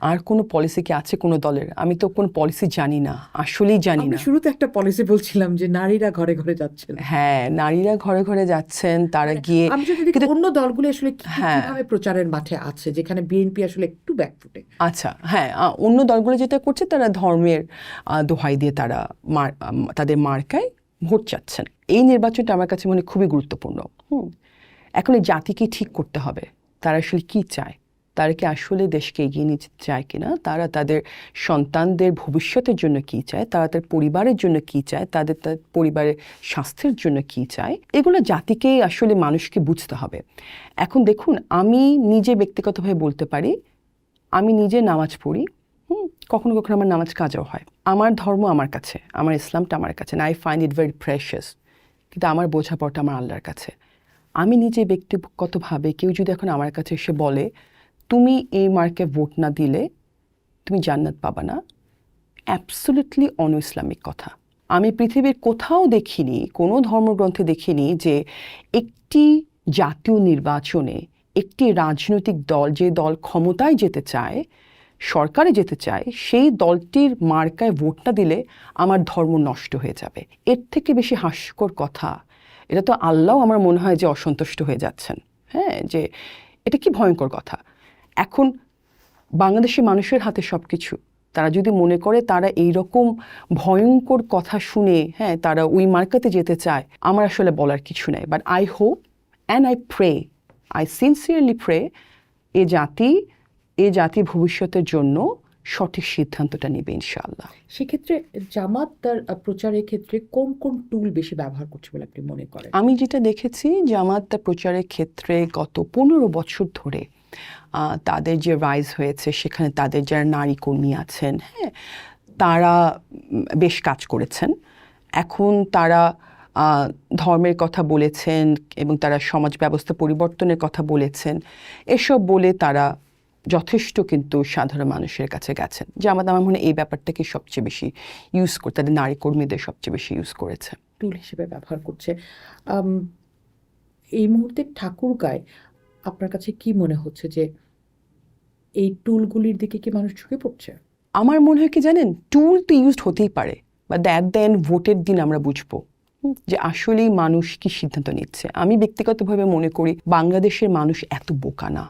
আর কোনো পলিসি কি আছে কোনো দলের? আমি তো কোনো পলিসি জানি না, আসলেই জানি আমি না। শুরুতে একটা পলিসি বলছিলাম যে নারীরা ঘরে ঘরে যাচ্ছেন। হ্যাঁ, নারীরা ঘরে ঘরে যাচ্ছেন, তারা গিয়ে আমি যদি দেখি অন্য দলগুলো আসলে হ্যাঁ। কিভাবে প্রচারের মাঠে আছে, যেখানে বিএনপি আসলে একটু ব্যাকফুটে। আচ্ছা, হ্যাঁ, অন্য দলগুলো যেটা করছে তারা ধর্মের দোহাই দিয়ে তারা তাদের মার্কায় ভোট চাচ্ছেন। এই নির্বাচনটা আমার কাছে মনে হয় খুবই গুরুত্বপূর্ণ। এখন এই জাতিকে ঠিক করতে হবে, তারা আসলে কি চায়, তারা কি আসলে দেশকে এগিয়ে নিতে চায় কিনা, তারা তাদের সন্তানদের ভবিষ্যতের জন্য কি চায়, তারা তাদের পরিবারের জন্য কি চায়, তাদের পরিবারের স্বাস্থ্যের জন্য কি চায়, এগুলো জাতিকেই আসলে মানুষকে বুঝতে হবে। এখন দেখুন, আমি নিজে ব্যক্তিগতভাবে বলতে পারি, আমি নিজে নামাজ পড়ি, কখনো কখনো আমার নামাজ কাজাও হয়। আমার ধর্ম আমার কাছে, আমার ইসলামটা আমার কাছে, I find it very precious. কিন্তু আমার বোঝাপড়টা আমার আল্লাহর কাছে। আমি নিজে ব্যক্তিগতভাবে, কেউ যদি এখন আমার কাছে এসে বলে তুমি এই মার্কে ভোট না দিলে তুমি জান্নাত পাবা না, অ্যাবসলিউটলি অন ইসলামিক কথা। আমি পৃথিবীর কোথাও দেখিনি, কোনো ধর্মগ্রন্থে দেখিনি যে একটি জাতীয় নির্বাচনে একটি রাজনৈতিক দল, যে দল ক্ষমতায় যেতে চায়, সরকারে যেতে চায়, সেই দলটির মার্কায় ভোট না দিলে আমার ধর্ম নষ্ট হয়ে যাবে। এর থেকে বেশি হাস্যকর কথা, এটা তো আল্লাহ আমার মনে হয় যে অসন্তুষ্ট হয়ে যাচ্ছেন। হ্যাঁ, যে এটা কি ভয়ঙ্কর কথা। এখন বাংলাদেশের মানুষের হাতে সব কিছু, তারা যদি মনে করে তারা এই রকম ভয়ঙ্কর কথা শুনে তারা ওই মার্কাতে যেতে চায়, আমার আসলে বলার কিছু নেই। But I hope and I pray, I sincerely pray এ জাতি ভবিষ্যতের জন্য সঠিক সিদ্ধান্তটা নেবে ইনশাআল্লাহ। সেক্ষেত্রে জামাত তার প্রচারের ক্ষেত্রে কোন কোন টুল বেশি ব্যবহার করছে বলে আপনি মনে করেন? আমি যেটা দেখেছি, জামাত তার প্রচারের ক্ষেত্রে গত 15 বছর ধরে তাদের যে রাইজ হয়েছে, সেখানে তাদের যারা নারী কর্মী আছেন, তারা বেশ কাজ করেছেন। এখন তারা ধর্মের কথা বলেছেন এবং তারা সমাজ ব্যবস্থা পরিবর্তনের কথা বলেছেন। এসব বলে তারা যথেষ্ট কিন্তু সাধারণ মানুষের কাছে গেছেন। জামাত আমার মনে হয় এই ব্যাপারটাকে সবচেয়ে বেশি ইউজ করে, তাদের নারী কর্মীদের সবচেয়ে বেশি ইউজ করেছে, টুল হিসেবে ব্যবহার করছে। এই মুহূর্তে ঠাকুরগাঁয় আপনার কাছে কি মনে হচ্ছে যে এই টুলগুলির দিকে কি মানুষ ঝুঁকে পড়ছে? আমার মনে হয় কি জানেন, টুল তো ইউজড হতেই পারে, বা দ্যাট দেন ভোটের দিন আমরা বুঝবো যে আসলেই মানুষ কি সিদ্ধান্ত নিচ্ছে। আমি ব্যক্তিগতভাবে মনে করি বাংলাদেশের মানুষ এত বোকা না।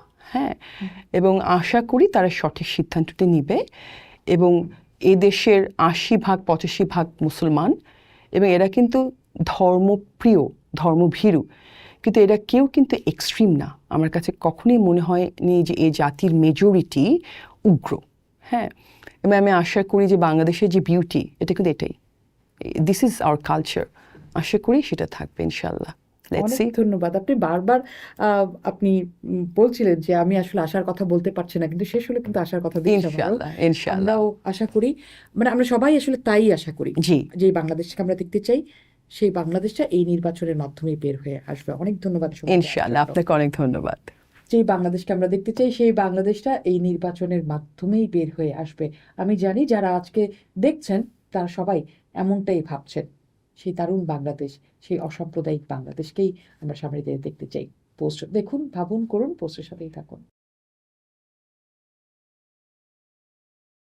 এবং আশা করি তারা সঠিক সিদ্ধান্তটি নিবে। এবং এদেশের 80-85% মুসলমান, এবং এরা কিন্তু ধর্মপ্রিয়, ধর্মভীরু, কিন্তু এরা কেউ কিন্তু এক্সট্রিম না। আমার কাছে কখনোই মনে হয়নি যে এই জাতির মেজরিটি উগ্র। এবং আমি আশা করি যে বাংলাদেশের যে বিউটি, এটা কিন্তু এটাই, দিস ইজ আওয়ার কালচার। আশা করি সেটা থাকবে ইনশাআল্লাহ। অনেক ধন্যবাদ। আপনি বারবার আপনি বলছিলেন যে আমি আসলে আশার কথা বলতে পারছি না, কিন্তু শেষ হলে কিন্তু আশার কথা দিচ্ছি। আমরাও আশা করি, মানে আমরা সবাই আসলে তাই আশা করি, যে বাংলাদেশকে আমরা দেখতে চাই, সেই বাংলাদেশটা এই নির্বাচনের মাধ্যমে বের হয়ে আসবে। অনেক ধন্যবাদ ইনশাআল্লাহ, আপনাকে অনেক ধন্যবাদ। যেই বাংলাদেশকে আমরা দেখতে চাই, সেই বাংলাদেশটা এই নির্বাচনের মাধ্যমেই বের হয়ে আসবে। আমি জানি যারা আজকে দেখছেন তারা সবাই এমনটাই ভাবছেন। সেই দারুণ বাংলাদেশ, সেই অসাম্প্রদায়িক বাংলাদেশকেই আমরা সামনে দিয়ে দেখতে চাই। পোস্ট দেখুন, ভাবুন, করুন, পোস্টের সাথেই থাকুন।